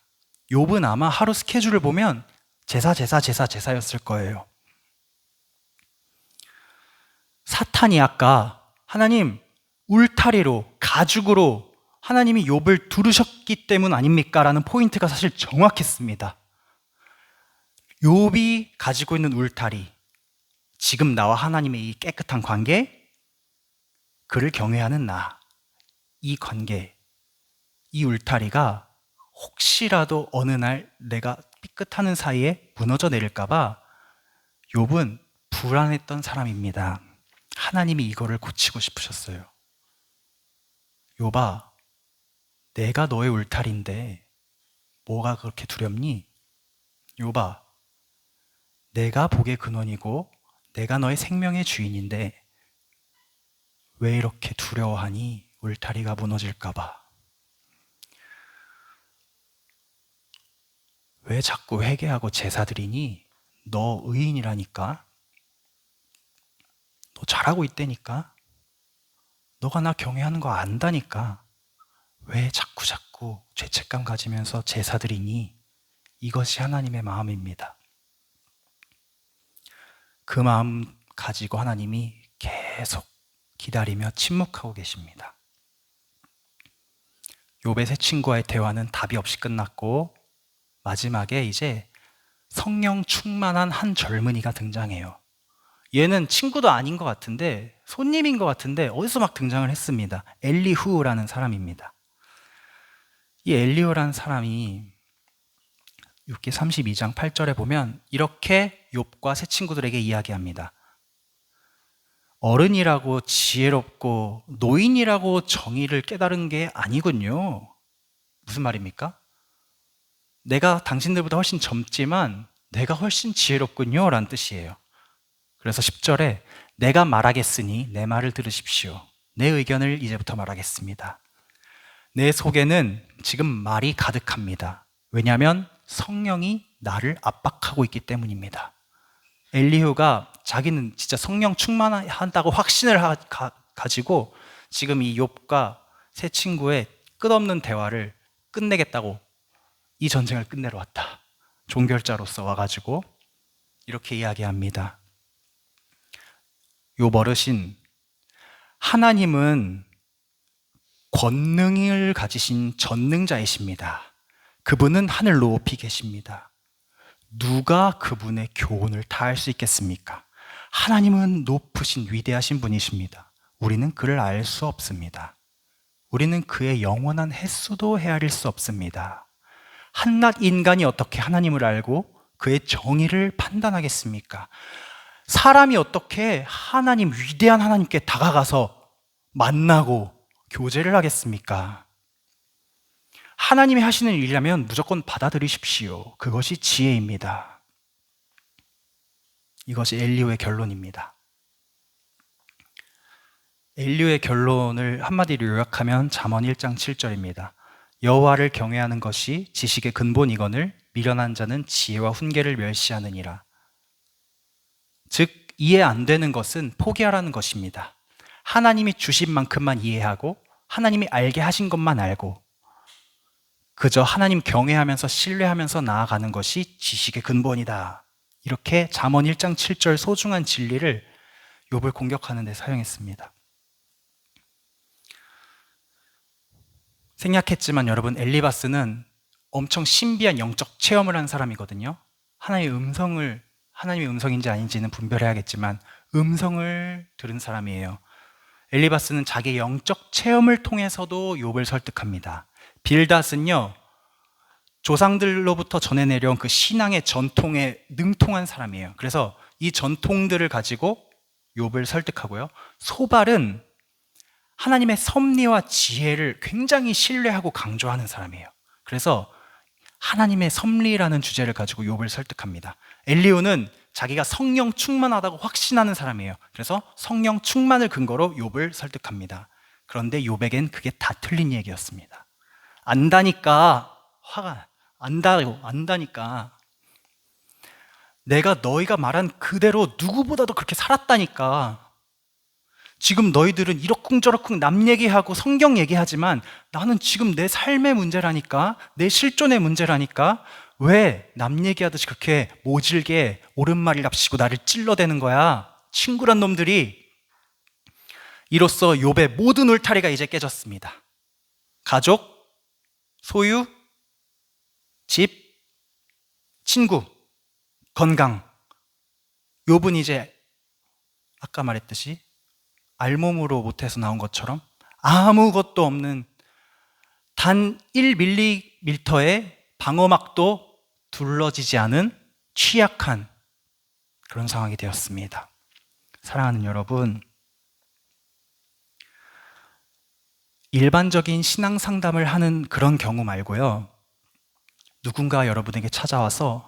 욥은 아마 하루 스케줄을 보면 제사였을 거예요. 사탄이 아까 하나님 울타리로, 가죽으로 하나님이 욥을 두르셨기 때문 아닙니까? 라는 포인트가 사실 정확했습니다. 욥이 가지고 있는 울타리, 지금 나와 하나님의 이 깨끗한 관계, 그를 경외하는 나, 이 관계, 이 울타리가 혹시라도 어느 날 내가 삐끗하는 사이에 무너져 내릴까봐 욥은 불안했던 사람입니다. 하나님이 이거를 고치고 싶으셨어요. 욥아, 내가 너의 울타리인데 뭐가 그렇게 두렵니? 욥아, 내가 복의 근원이고 내가 너의 생명의 주인인데 왜 이렇게 두려워하니? 울타리가 무너질까봐. 왜 자꾸 회개하고 제사 드리니? 너 의인이라니까? 너 잘하고 있다니까? 너가 나 경외하는 거 안다니까? 왜 자꾸 죄책감 가지면서 제사 드리니? 이것이 하나님의 마음입니다. 그 마음 가지고 하나님이 계속 기다리며 침묵하고 계십니다. 욥의 세 친구와의 대화는 답이 없이 끝났고 마지막에 이제 성령 충만한 한 젊은이가 등장해요. 얘는 친구도 아닌 것 같은데 손님인 것 같은데 어디서 막 등장을 했습니다. 엘리후라는 사람입니다. 이 엘리후라는 사람이 욥기 32장 8절에 보면 이렇게 욥과 세 친구들에게 이야기합니다. 어른이라고 지혜롭고 노인이라고 정의를 깨달은 게 아니군요. 무슨 말입니까? 내가 당신들보다 훨씬 젊지만 내가 훨씬 지혜롭군요 라는 뜻이에요. 그래서 10절에 내가 말하겠으니 내 말을 들으십시오. 내 의견을 이제부터 말하겠습니다. 내 속에는 지금 말이 가득합니다. 왜냐하면 성령이 나를 압박하고 있기 때문입니다. 엘리후가 자기는 진짜 성령 충만한다고 확신을 가지고 지금 이 욥과 세 친구의 끝없는 대화를 끝내겠다고 이 전쟁을 끝내러 왔다. 종결자로서 와가지고 이렇게 이야기합니다. 욥 어르신, 하나님은 권능을 가지신 전능자이십니다. 그분은 하늘 높이 계십니다. 누가 그분의 교훈을 다할 수 있겠습니까? 하나님은 높으신 위대하신 분이십니다. 우리는 그를 알 수 없습니다. 우리는 그의 영원한 횟수도 헤아릴 수 없습니다. 한낱 인간이 어떻게 하나님을 알고 그의 정의를 판단하겠습니까? 사람이 어떻게 하나님, 위대한 하나님께 다가가서 만나고 교제를 하겠습니까? 하나님이 하시는 일이라면 무조건 받아들이십시오. 그것이 지혜입니다. 이것이 엘리후의 결론입니다. 엘리후의 결론을 한마디로 요약하면 잠언 1장 7절입니다. 여호와를 경외하는 것이 지식의 근본이거늘 미련한 자는 지혜와 훈계를 멸시하느니라. 즉 이해 안 되는 것은 포기하라는 것입니다. 하나님이 주신 만큼만 이해하고 하나님이 알게 하신 것만 알고 그저 하나님 경외하면서 신뢰하면서 나아가는 것이 지식의 근본이다. 이렇게 잠언 1장 7절 소중한 진리를 욥을 공격하는 데 사용했습니다. 생략했지만 여러분, 엘리바스는 엄청 신비한 영적 체험을 한 사람이거든요. 하나님의 음성인지 아닌지는 분별해야겠지만 음성을 들은 사람이에요. 엘리바스는 자기의 영적 체험을 통해서도 욥을 설득합니다. 빌닷은요, 조상들로부터 전해 내려온 그 신앙의 전통에 능통한 사람이에요. 그래서 이 전통들을 가지고 욥을 설득하고요. 소발은 하나님의 섭리와 지혜를 굉장히 신뢰하고 강조하는 사람이에요. 그래서 하나님의 섭리라는 주제를 가지고 욥을 설득합니다. 엘리후는 자기가 성령 충만하다고 확신하는 사람이에요. 그래서 성령 충만을 근거로 욥을 설득합니다. 그런데 욥에겐 그게 다 틀린 얘기였습니다. 안다니까, 안다니까. 내가 너희가 말한 그대로 누구보다도 그렇게 살았다니까. 지금 너희들은 이러쿵저러쿵 남 얘기하고 성경 얘기하지만 나는 지금 내 삶의 문제라니까, 내 실존의 문제라니까. 왜 남 얘기하듯이 그렇게 모질게 옳은말이랍시고 나를 찔러대는 거야? 친구란 놈들이. 이로써 욥의 모든 울타리가 이제 깨졌습니다. 가족, 소유, 집, 친구, 건강. 욥은 이제 아까 말했듯이 알몸으로 모태에서 나온 것처럼 아무것도 없는 단 1ml의 방어막도 둘러지지 않은 취약한 그런 상황이 되었습니다. 사랑하는 여러분, 일반적인 신앙 상담을 하는 그런 경우 말고요, 누군가 여러분에게 찾아와서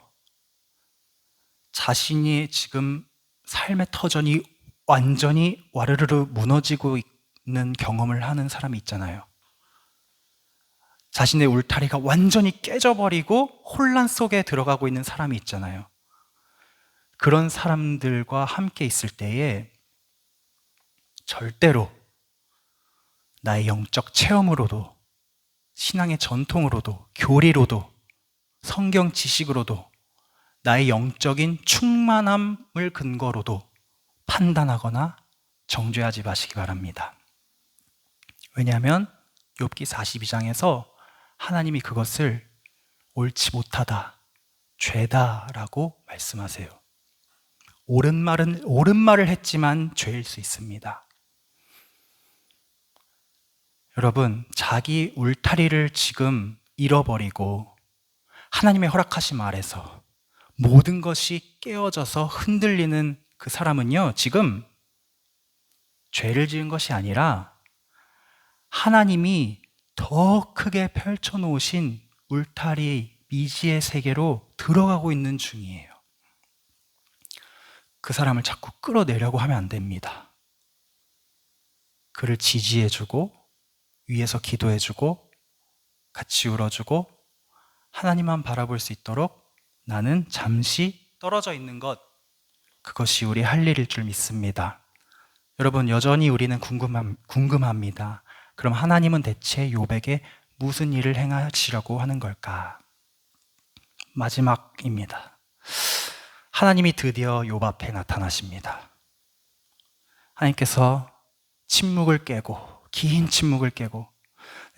자신이 지금 삶의 터전이 완전히 와르르르 무너지고 있는 경험을 하는 사람이 있잖아요. 자신의 울타리가 완전히 깨져버리고 혼란 속에 들어가고 있는 사람이 있잖아요. 그런 사람들과 함께 있을 때에 절대로 나의 영적 체험으로도, 신앙의 전통으로도, 교리로도, 성경 지식으로도, 나의 영적인 충만함을 근거로도 판단하거나 정죄하지 마시기 바랍니다. 왜냐하면 욥기 42장에서 하나님이 그것을 옳지 못하다, 죄다라고 말씀하세요. 옳은 말을 했지만 죄일 수 있습니다. 여러분, 자기 울타리를 지금 잃어버리고 하나님의 허락하심 아래서 모든 것이 깨어져서 흔들리는 그 사람은요, 지금 죄를 지은 것이 아니라 하나님이 더 크게 펼쳐놓으신 울타리, 미지의 세계로 들어가고 있는 중이에요. 그 사람을 자꾸 끌어내려고 하면 안 됩니다. 그를 지지해주고 위에서 기도해주고 같이 울어주고 하나님만 바라볼 수 있도록 나는 잠시 떨어져 있는 것, 그것이 우리 할 일일 줄 믿습니다. 여러분, 여전히 우리는 궁금합니다. 그럼 하나님은 대체 욥에게 무슨 일을 행하시려고 하는 걸까? 마지막입니다. 하나님이 드디어 욥 앞에 나타나십니다. 하나님께서 침묵을 깨고, 긴 침묵을 깨고,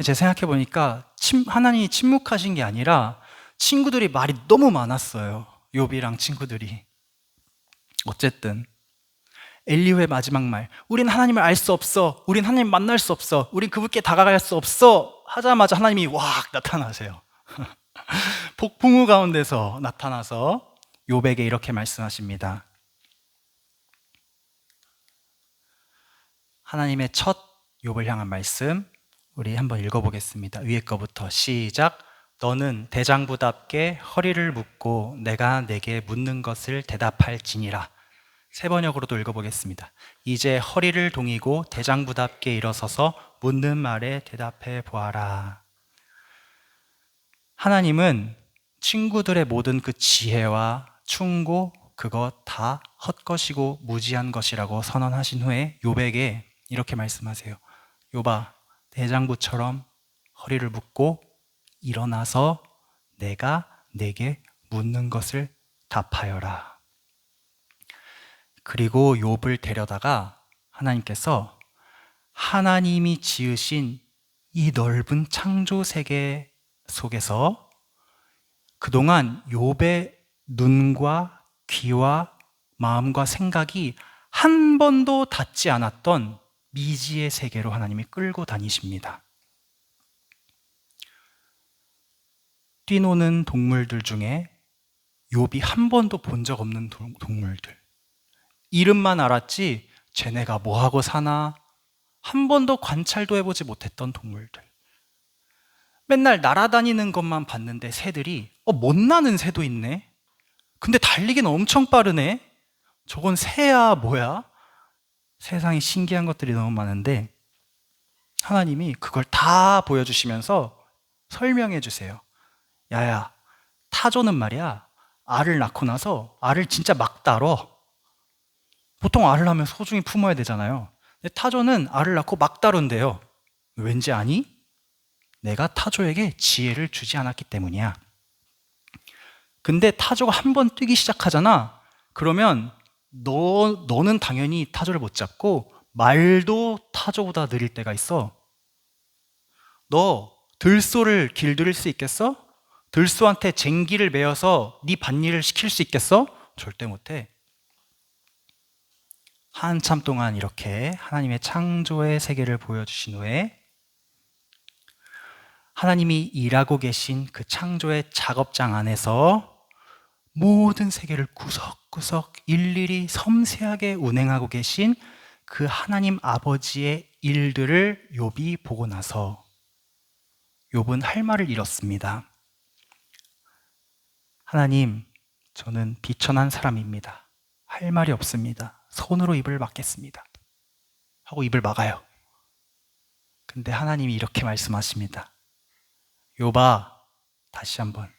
제가 생각해 보니까 하나님이 침묵하신 게 아니라 친구들이 말이 너무 많았어요. 욥이랑 친구들이. 어쨌든 엘리후의 마지막 말, 우린 하나님을 알 수 없어, 우린 하나님 만날 수 없어, 우린 그분께 다가갈 수 없어 하자마자 하나님이 확 나타나세요. 폭풍우 가운데서 나타나서 욥에게 이렇게 말씀하십니다. 하나님의 첫 욥을 향한 말씀, 우리 한번 읽어보겠습니다. 위에 거부터 시작. 너는 대장부답게 허리를 묶고 내가 내게 묻는 것을 대답할지니라. 세 번역으로도 읽어보겠습니다. 이제 허리를 동이고 대장부답게 일어서서 묻는 말에 대답해 보아라. 하나님은 친구들의 모든 그 지혜와 충고, 그것 다 헛것이고 무지한 것이라고 선언하신 후에 욥에게 이렇게 말씀하세요. 욥아, 대장부처럼 허리를 묶고 일어나서 내가 내게 묻는 것을 답하여라. 그리고 욥을 데려다가 하나님께서 하나님이 지으신 이 넓은 창조 세계 속에서 그동안 욥의 눈과 귀와 마음과 생각이 한 번도 닿지 않았던 미지의 세계로 하나님이 끌고 다니십니다. 뛰노는 동물들 중에 욥이 한 번도 본 적 없는 동물들, 이름만 알았지 쟤네가 뭐하고 사나 한 번도 관찰도 해보지 못했던 동물들, 맨날 날아다니는 것만 봤는데 새들이 못 나는 새도 있네, 근데 달리기는 엄청 빠르네, 저건 새야 뭐야? 세상에 신기한 것들이 너무 많은데 하나님이 그걸 다 보여주시면서 설명해 주세요. 야야, 타조는 말이야 알을 낳고 나서 알을 진짜 막 다뤄. 보통 알을 낳으면 소중히 품어야 되잖아요. 근데 타조는 알을 낳고 막 다룬대요. 왠지 아니? 내가 타조에게 지혜를 주지 않았기 때문이야. 근데 타조가 한 번 뛰기 시작하잖아. 그러면 너는 당연히 타조를 못 잡고 말도 타조보다 느릴 때가 있어. 너 들소를 길들일 수 있겠어? 들소한테 쟁기를 매어서 네 밭일을 시킬 수 있겠어? 절대 못해. 한참 동안 이렇게 하나님의 창조의 세계를 보여주신 후에 하나님이 일하고 계신 그 창조의 작업장 안에서 모든 세계를 구석구석 일일이 섬세하게 운행하고 계신 그 하나님 아버지의 일들을 욥이 보고 나서 욥은 할 말을 잃었습니다. 하나님, 저는 비천한 사람입니다. 할 말이 없습니다. 손으로 입을 막겠습니다. 하고 입을 막아요. 근데 하나님이 이렇게 말씀하십니다. 욥아, 다시 한번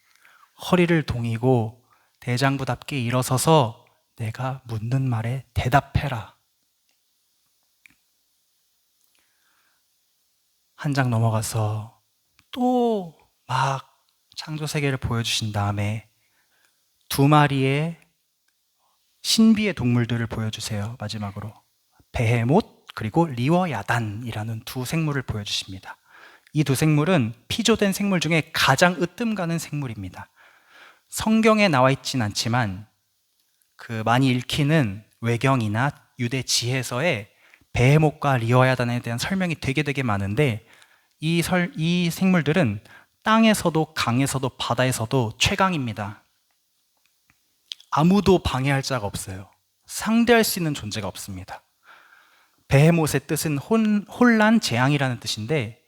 허리를 동이고 대장부답게 일어서서 내가 묻는 말에 대답해라. 한 장 넘어가서 또 막 창조세계를 보여주신 다음에 두 마리의 신비의 동물들을 보여주세요. 마지막으로 베헤못 그리고 리워야단이라는 두 생물을 보여주십니다. 이 두 생물은 피조된 생물 중에 가장 으뜸 가는 생물입니다. 성경에 나와 있진 않지만 많이 읽히는 외경이나 유대 지혜서에 베헤못과 리워야단에 대한 설명이 되게 많은데 이 생물들은 땅에서도 강에서도 바다에서도 최강입니다. 아무도 방해할 자가 없어요. 상대할 수 있는 존재가 없습니다. 베헤못의 뜻은 혼란, 재앙이라는 뜻인데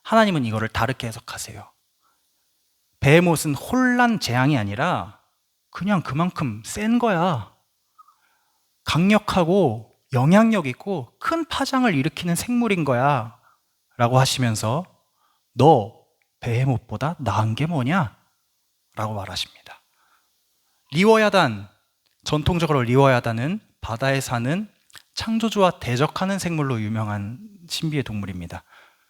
하나님은 이거를 다르게 해석하세요. 베헤못은 혼란, 재앙이 아니라 그냥 그만큼 센 거야. 강력하고 영향력 있고 큰 파장을 일으키는 생물인 거야 라고 하시면서 너 베헤못보다 나은 게 뭐냐? 라고 말하십니다. 리워야단, 전통적으로 리워야단은 바다에 사는 창조주와 대적하는 생물로 유명한 신비의 동물입니다.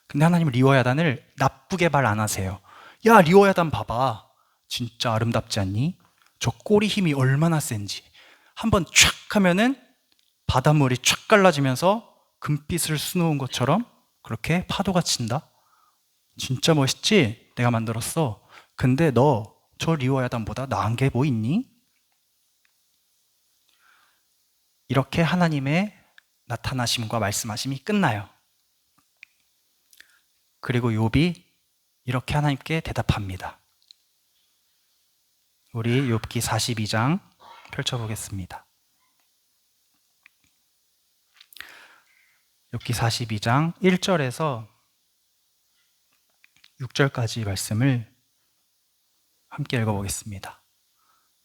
근데 하나님은 리워야단을 나쁘게 말 안 하세요. 야, 리워야단 봐봐. 진짜 아름답지 않니? 저 꼬리 힘이 얼마나 센지. 한번 촥 하면은 바닷물이 촥 갈라지면서 금빛을 수놓은 것처럼 그렇게 파도가 친다. 진짜 멋있지? 내가 만들었어. 근데 너 저 리워야단보다 나은 게 뭐 있니? 이렇게 하나님의 나타나심과 말씀하심이 끝나요. 그리고 욥이 이렇게 하나님께 대답합니다. 우리 욥기 42장 펼쳐보겠습니다. 욥기 42장 1절에서 6절까지 말씀을 함께 읽어보겠습니다.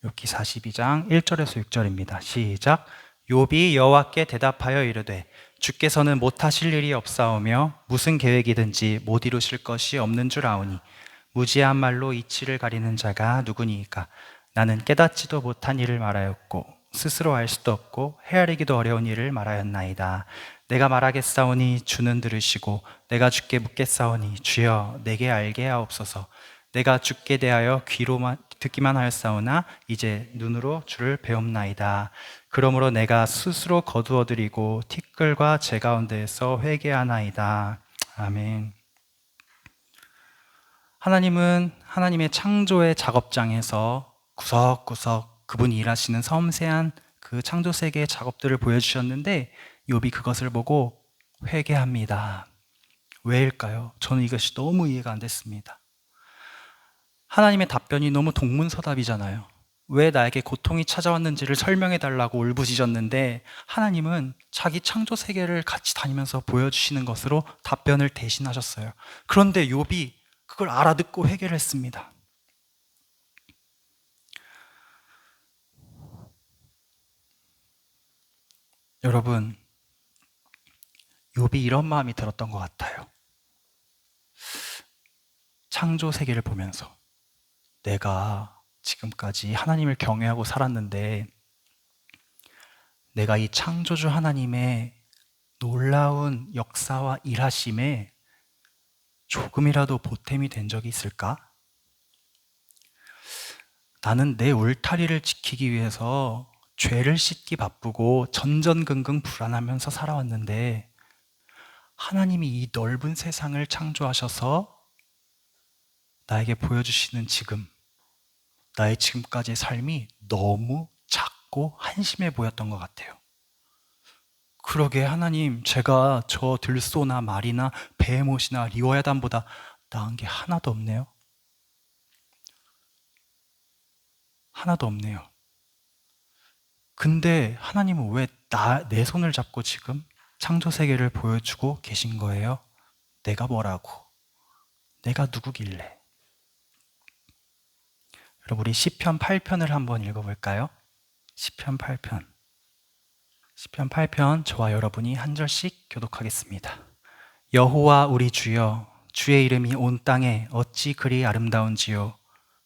욥기 42장 1절에서 6절입니다. 시작. 욥이 여호와께 대답하여 이르되 주께서는 못하실 일이 없사오며 무슨 계획이든지 못 이루실 것이 없는 줄 아오니 무지한 말로 이치를 가리는 자가 누구니이까. 나는 깨닫지도 못한 일을 말하였고 스스로 알 수도 없고 헤아리기도 어려운 일을 말하였나이다. 내가 말하겠사오니 주는 들으시고 내가 주께 묻겠사오니 주여 내게 알게 하옵소서. 내가 주께 대하여 귀로만 듣기만 하였사오나 이제 눈으로 주를 배움나이다. 그러므로 내가 스스로 거두어드리고 티끌과 제 가운데에서 회개하나이다. 아멘. 하나님은 하나님의 창조의 작업장에서 구석구석 그분이 일하시는 섬세한 그 창조 세계의 작업들을 보여주셨는데 욥이 그것을 보고 회개합니다. 왜일까요? 저는 이것이 너무 이해가 안 됐습니다. 하나님의 답변이 너무 동문서답이잖아요. 왜 나에게 고통이 찾아왔는지를 설명해 달라고 울부짖었는데 하나님은 자기 창조 세계를 같이 다니면서 보여주시는 것으로 답변을 대신하셨어요. 그런데 욥이 그걸 알아듣고 회개를 했습니다. 여러분, 욥이 이런 마음이 들었던 것 같아요. 창조 세계를 보면서 내가 지금까지 하나님을 경외하고 살았는데 내가 이 창조주 하나님의 놀라운 역사와 일하심에 조금이라도 보탬이 된 적이 있을까? 나는 내 울타리를 지키기 위해서 죄를 씻기 바쁘고 전전긍긍 불안하면서 살아왔는데 하나님이 이 넓은 세상을 창조하셔서 나에게 보여주시는 지금, 나의 지금까지의 삶이 너무 작고 한심해 보였던 것 같아요. 그러게 하나님, 제가 저 들소나 말이나 베헤못이나 리워야단보다 나은 게 하나도 없네요. 하나도 없네요. 근데 하나님은 왜 내 손을 잡고 지금 창조 세계를 보여주고 계신 거예요? 내가 뭐라고? 내가 누구길래? 여러분, 우리 시편 8편을 한번 읽어볼까요? 시편 8편. 시편 8편 저와 여러분이 한 절씩 교독하겠습니다. 여호와 우리 주여, 주의 이름이 온 땅에 어찌 그리 아름다운지요.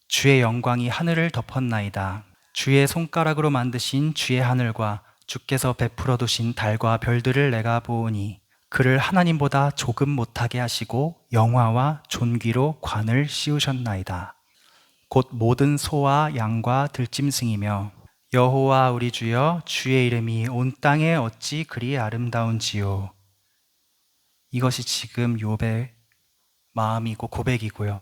주의 영광이 하늘을 덮었나이다. 주의 손가락으로 만드신 주의 하늘과 주께서 베풀어 두신 달과 별들을 내가 보오니 그를 하나님보다 조금 못하게 하시고 영화와 존귀로 관을 씌우셨나이다. 곧 모든 소와 양과 들짐승이며 여호와 우리 주여, 주의 이름이 온 땅에 어찌 그리 아름다운지요. 이것이 지금 욥의 마음이고 고백이고요.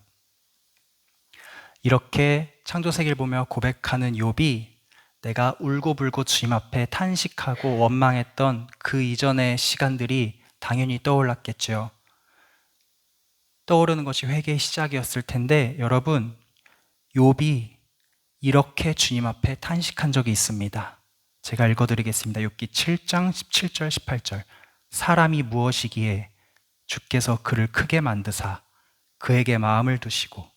이렇게 창조 세계를 보며 고백하는 욥이 내가 울고불고 주님 앞에 탄식하고 원망했던 그 이전의 시간들이 당연히 떠올랐겠죠. 떠오르는 것이 회개의 시작이었을 텐데 여러분, 욥이 이렇게 주님 앞에 탄식한 적이 있습니다. 제가 읽어드리겠습니다. 욥기 7장 17절 18절. 사람이 무엇이기에 주께서 그를 크게 만드사 그에게 마음을 두시고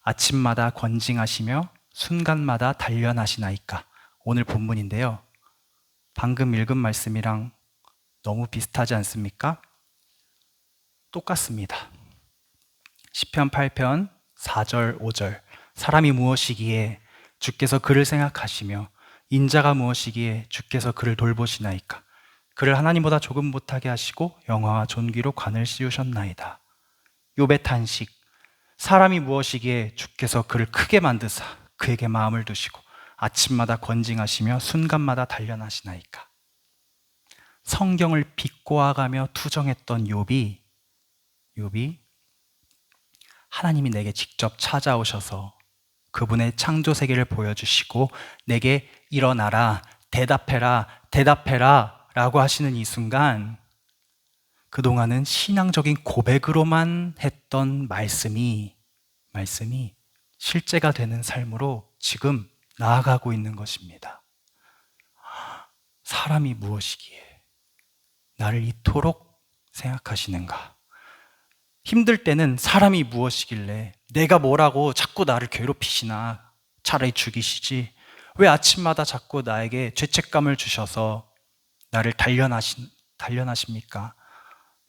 아침마다 권징하시며 순간마다 단련하시나이까. 오늘 본문인데요. 방금 읽은 말씀이랑 너무 비슷하지 않습니까? 똑같습니다. 시편 8편 4절 5절. 사람이 무엇이기에 주께서 그를 생각하시며 인자가 무엇이기에 주께서 그를 돌보시나이까. 그를 하나님보다 조금 못하게 하시고 영화와 존귀로 관을 씌우셨나이다. 욥의 탄식. 사람이 무엇이기에 주께서 그를 크게 만드사 그에게 마음을 두시고 아침마다 권징하시며 순간마다 단련하시나이까. 성경을 비꼬아가며 투정했던 욥이 하나님이 내게 직접 찾아오셔서 그분의 창조 세계를 보여주시고 내게 일어나라, 대답해라 라고 하시는 이 순간, 그동안은 신앙적인 고백으로만 했던 말씀이 실제가 되는 삶으로 지금 나아가고 있는 것입니다. 사람이 무엇이기에 나를 이토록 생각하시는가? 힘들 때는 사람이 무엇이길래 내가 뭐라고 자꾸 나를 괴롭히시나, 차라리 죽이시지 왜 아침마다 자꾸 나에게 죄책감을 주셔서 나를 단련하십니까?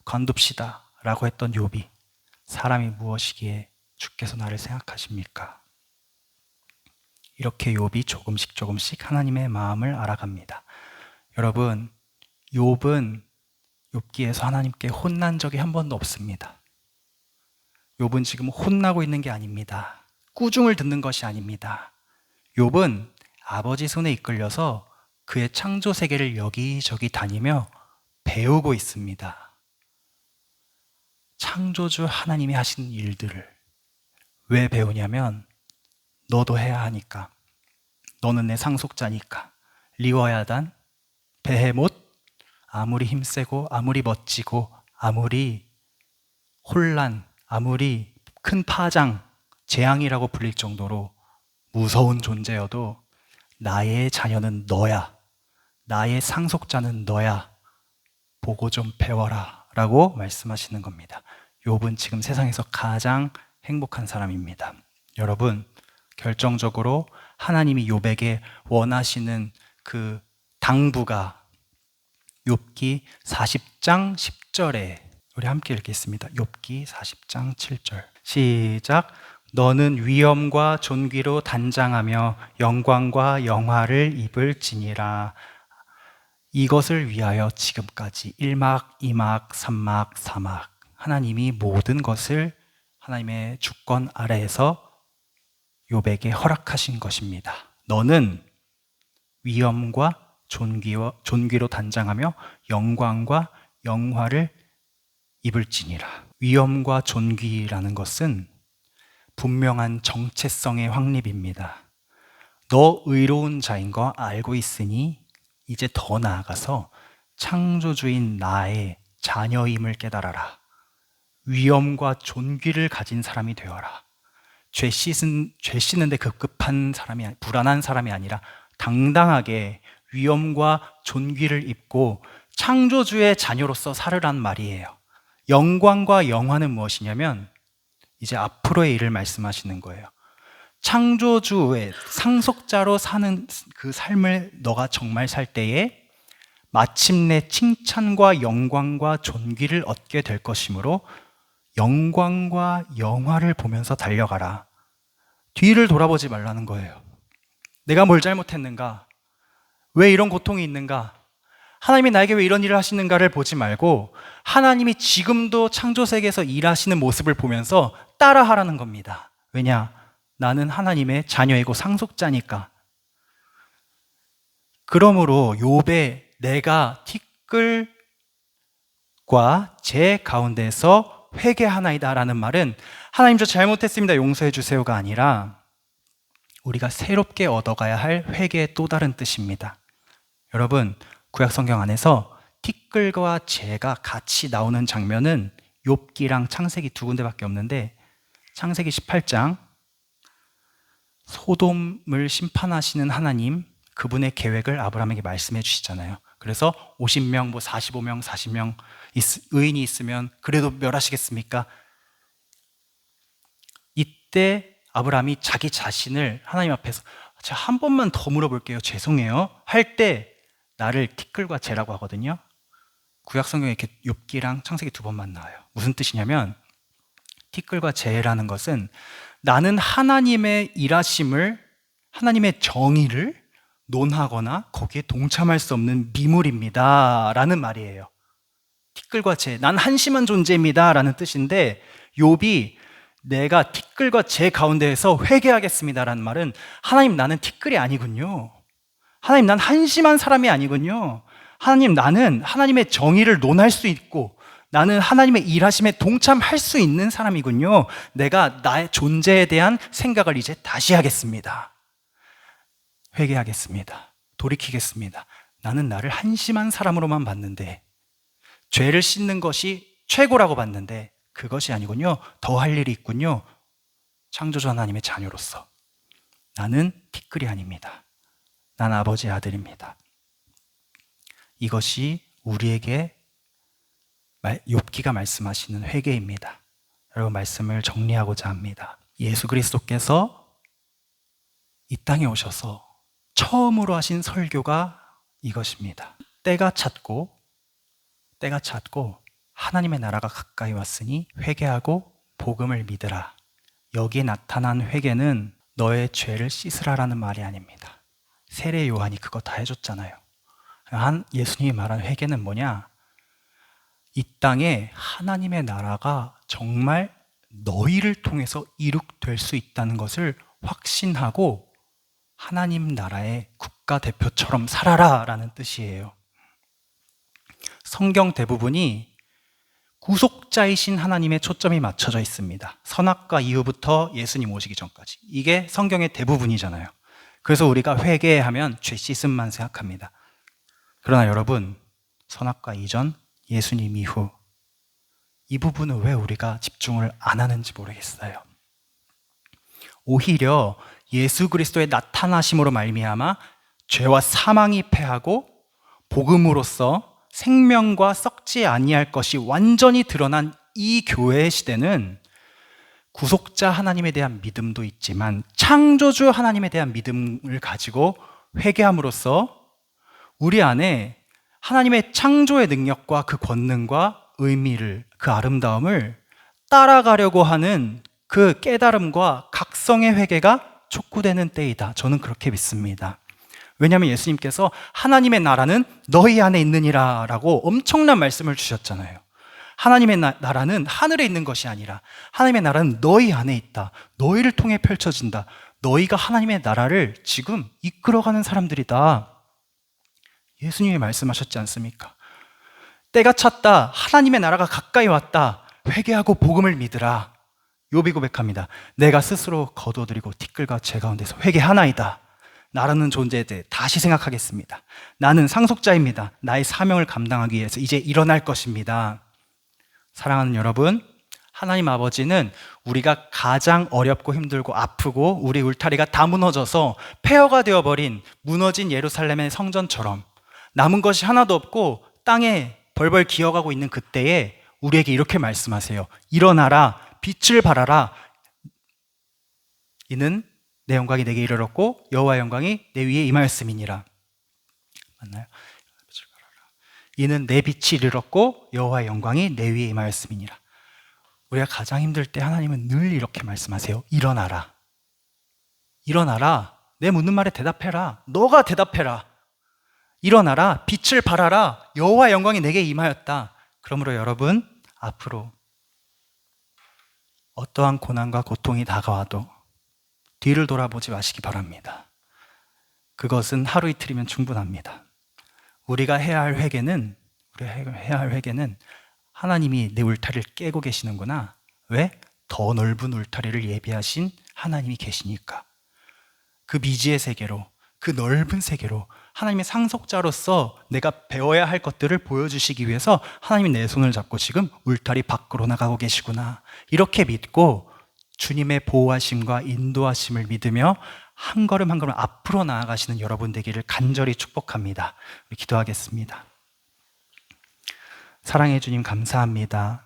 관둡시다 라고 했던 욥이 사람이 무엇이기에 주께서 나를 생각하십니까? 이렇게 욥이 조금씩 하나님의 마음을 알아갑니다. 여러분, 욥은 욥기에서 하나님께 혼난 적이 한 번도 없습니다. 욥은 지금 혼나고 있는 게 아닙니다. 꾸중을 듣는 것이 아닙니다. 욥은 아버지 손에 이끌려서 그의 창조 세계를 여기저기 다니며 배우고 있습니다. 창조주 하나님이 하신 일들을. 왜 배우냐면 너도 해야 하니까. 너는 내 상속자니까. 리워야단, 베헤못, 아무리 힘세고 아무리 멋지고 아무리 혼란, 아무리 큰 파장, 재앙이라고 불릴 정도로 무서운 존재여도 나의 자녀는 너야. 나의 상속자는 너야. 보고 좀 배워라 라고 말씀하시는 겁니다. 욥은 지금 세상에서 가장 행복한 사람입니다. 여러분, 결정적으로 하나님이 욥에게 원하시는 그 당부가 욥기 40장 10절에 우리 함께 읽겠습니다. 욥기 40장 7절 시작. 너는 위엄과 존귀로 단장하며 영광과 영화를 입을지니라. 이것을 위하여 지금까지 1막, 2막, 3막, 4막 하나님이 모든 것을 하나님의 주권 아래에서 욥에게 허락하신 것입니다. 너는 위엄과 존귀로 단장하며 영광과 영화를 입을지니라. 위엄과 존귀라는 것은 분명한 정체성의 확립입니다. 너 의로운 자인 거 알고 있으니 이제 더 나아가서 창조주인 나의 자녀임을 깨달아라. 위엄과 존귀를 가진 사람이 되어라. 죄 씻는데 급급한 사람이, 불안한 사람이 아니라 당당하게 위엄과 존귀를 입고 창조주의 자녀로서 살으란 말이에요. 영광과 영화는 무엇이냐면 이제 앞으로의 일을 말씀하시는 거예요. 창조주의 상속자로 사는 그 삶을 너가 정말 살 때에 마침내 칭찬과 영광과 존귀를 얻게 될 것이므로 영광과 영화를 보면서 달려가라. 뒤를 돌아보지 말라는 거예요. 내가 뭘 잘못했는가? 왜 이런 고통이 있는가? 하나님이 나에게 왜 이런 일을 하시는가를 보지 말고 하나님이 지금도 창조세계에서 일하시는 모습을 보면서 따라하라는 겁니다. 왜냐? 나는 하나님의 자녀이고 상속자니까. 그러므로 욥의 내가 티끌과 제 가운데서 회개하나이다 라는 말은 하나님 저 잘못했습니다 용서해 주세요가 아니라 우리가 새롭게 얻어가야 할 회개의 또 다른 뜻입니다. 여러분, 구약 성경 안에서 티끌과 재가 같이 나오는 장면은 욥기랑 창세기 두 군데밖에 없는데, 창세기 18장 소돔을 심판하시는 하나님, 그분의 계획을 아브라함에게 말씀해 주시잖아요. 그래서 50명, 45명, 40명 의인이 있으면 그래도 멸하시겠습니까? 이때 아브라함이 자기 자신을 하나님 앞에서 제가 한 번만 더 물어볼게요. 죄송해요. 할 때 나를 티끌과 재라고 하거든요. 구약 성경에 이렇게 욥기랑 창세기 두 번만 나와요. 무슨 뜻이냐면 티끌과 재라는 것은 나는 하나님의 일하심을, 하나님의 정의를 논하거나 거기에 동참할 수 없는 미물입니다 라는 말이에요. 티끌과 재, 난 한심한 존재입니다 라는 뜻인데, 욥이 내가 티끌과 재 가운데에서 회개하겠습니다 라는 말은 하나님, 나는 티끌이 아니군요. 하나님, 난 한심한 사람이 아니군요. 하나님, 나는 하나님의 정의를 논할 수 있고 나는 하나님의 일하심에 동참할 수 있는 사람이군요. 내가 나의 존재에 대한 생각을 이제 다시 하겠습니다. 회개하겠습니다. 돌이키겠습니다. 나는 나를 한심한 사람으로만 봤는데, 죄를 씻는 것이 최고라고 봤는데 그것이 아니군요. 더 할 일이 있군요. 창조주 하나님의 자녀로서 나는 티끌이 아닙니다. 난 아버지의 아들입니다. 이것이 우리에게 욥기가 말씀하시는 회개입니다. 여러분, 말씀을 정리하고자 합니다. 예수 그리스도께서 이 땅에 오셔서 처음으로 하신 설교가 이것입니다. 때가 찼고 하나님의 나라가 가까이 왔으니 회개하고 복음을 믿으라. 여기에 나타난 회개는 너의 죄를 씻으라라는 말이 아닙니다. 세례 요한이 그거 다 해줬잖아요. 예수님이 말한 회개는 뭐냐? 이 땅에 하나님의 나라가 정말 너희를 통해서 이룩될 수 있다는 것을 확신하고 하나님 나라의 국가대표처럼 살아라 라는 뜻이에요. 성경 대부분이 구속자이신 하나님의 초점이 맞춰져 있습니다. 선악과 이후부터 예수님 오시기 전까지. 이게 성경의 대부분이잖아요. 그래서 우리가 회개하면 죄 씻음만 생각합니다. 그러나 여러분, 선악과 이전, 예수님 이후, 이 부분은 왜 우리가 집중을 안 하는지 모르겠어요. 오히려 예수 그리스도의 나타나심으로 말미암아 죄와 사망이 패하고 복음으로써 생명과 썩지 아니할 것이 완전히 드러난 이 교회의 시대는 구속자 하나님에 대한 믿음도 있지만 창조주 하나님에 대한 믿음을 가지고 회개함으로써 우리 안에 하나님의 창조의 능력과 그 권능과 의미를, 그 아름다움을 따라가려고 하는 그 깨달음과 각성의 회개가 촉구되는 때이다. 저는 그렇게 믿습니다. 왜냐하면 예수님께서 하나님의 나라는 너희 안에 있느니라 라고 엄청난 말씀을 주셨잖아요. 하나님의 나라는 하늘에 있는 것이 아니라 하나님의 나라는 너희 안에 있다. 너희를 통해 펼쳐진다. 너희가 하나님의 나라를 지금 이끌어가는 사람들이다. 예수님이 말씀하셨지 않습니까? 때가 찼다. 하나님의 나라가 가까이 왔다. 회개하고 복음을 믿으라. 욥이 고백합니다. 내가 스스로 거둬들이고 티끌과 재 가운데서 회개하나이다. 나라는 존재에 대해 다시 생각하겠습니다. 나는 상속자입니다. 나의 사명을 감당하기 위해서 이제 일어날 것입니다. 사랑하는 여러분, 하나님 아버지는 우리가 가장 어렵고 힘들고 아프고 우리 울타리가 다 무너져서 폐허가 되어버린 무너진 예루살렘의 성전처럼 남은 것이 하나도 없고 땅에 벌벌 기어가고 있는 그때에 우리에게 이렇게 말씀하세요. 일어나라, 빛을 발하라. 이는 내 영광이 내게 이르렀고 여호와의 영광이 내 위에 임하였음이니라. 맞나요? 이는 내 빛이 이르렀고 여호와의 영광이 내 위에 임하였음이니라. 우리가 가장 힘들 때 하나님은 늘 이렇게 말씀하세요. 일어나라. 일어나라. 내 묻는 말에 대답해라. 너가 대답해라. 일어나라. 빛을 발하라. 여호와의 영광이 내게 임하였다. 그러므로 여러분, 앞으로 어떠한 고난과 고통이 다가와도 뒤를 돌아보지 마시기 바랍니다. 그것은 하루 이틀이면 충분합니다. 우리가 해야 할 회개는 하나님이 내 울타리를 깨고 계시는구나. 왜? 더 넓은 울타리를 예비하신 하나님이 계시니까. 그 미지의 세계로, 그 넓은 세계로 하나님의 상속자로서 내가 배워야 할 것들을 보여주시기 위해서 하나님이 내 손을 잡고 지금 울타리 밖으로 나가고 계시구나, 이렇게 믿고 주님의 보호하심과 인도하심을 믿으며 한 걸음 한 걸음 앞으로 나아가시는 여러분 되기를 간절히 축복합니다. 우리 기도하겠습니다. 사랑해 주님, 감사합니다.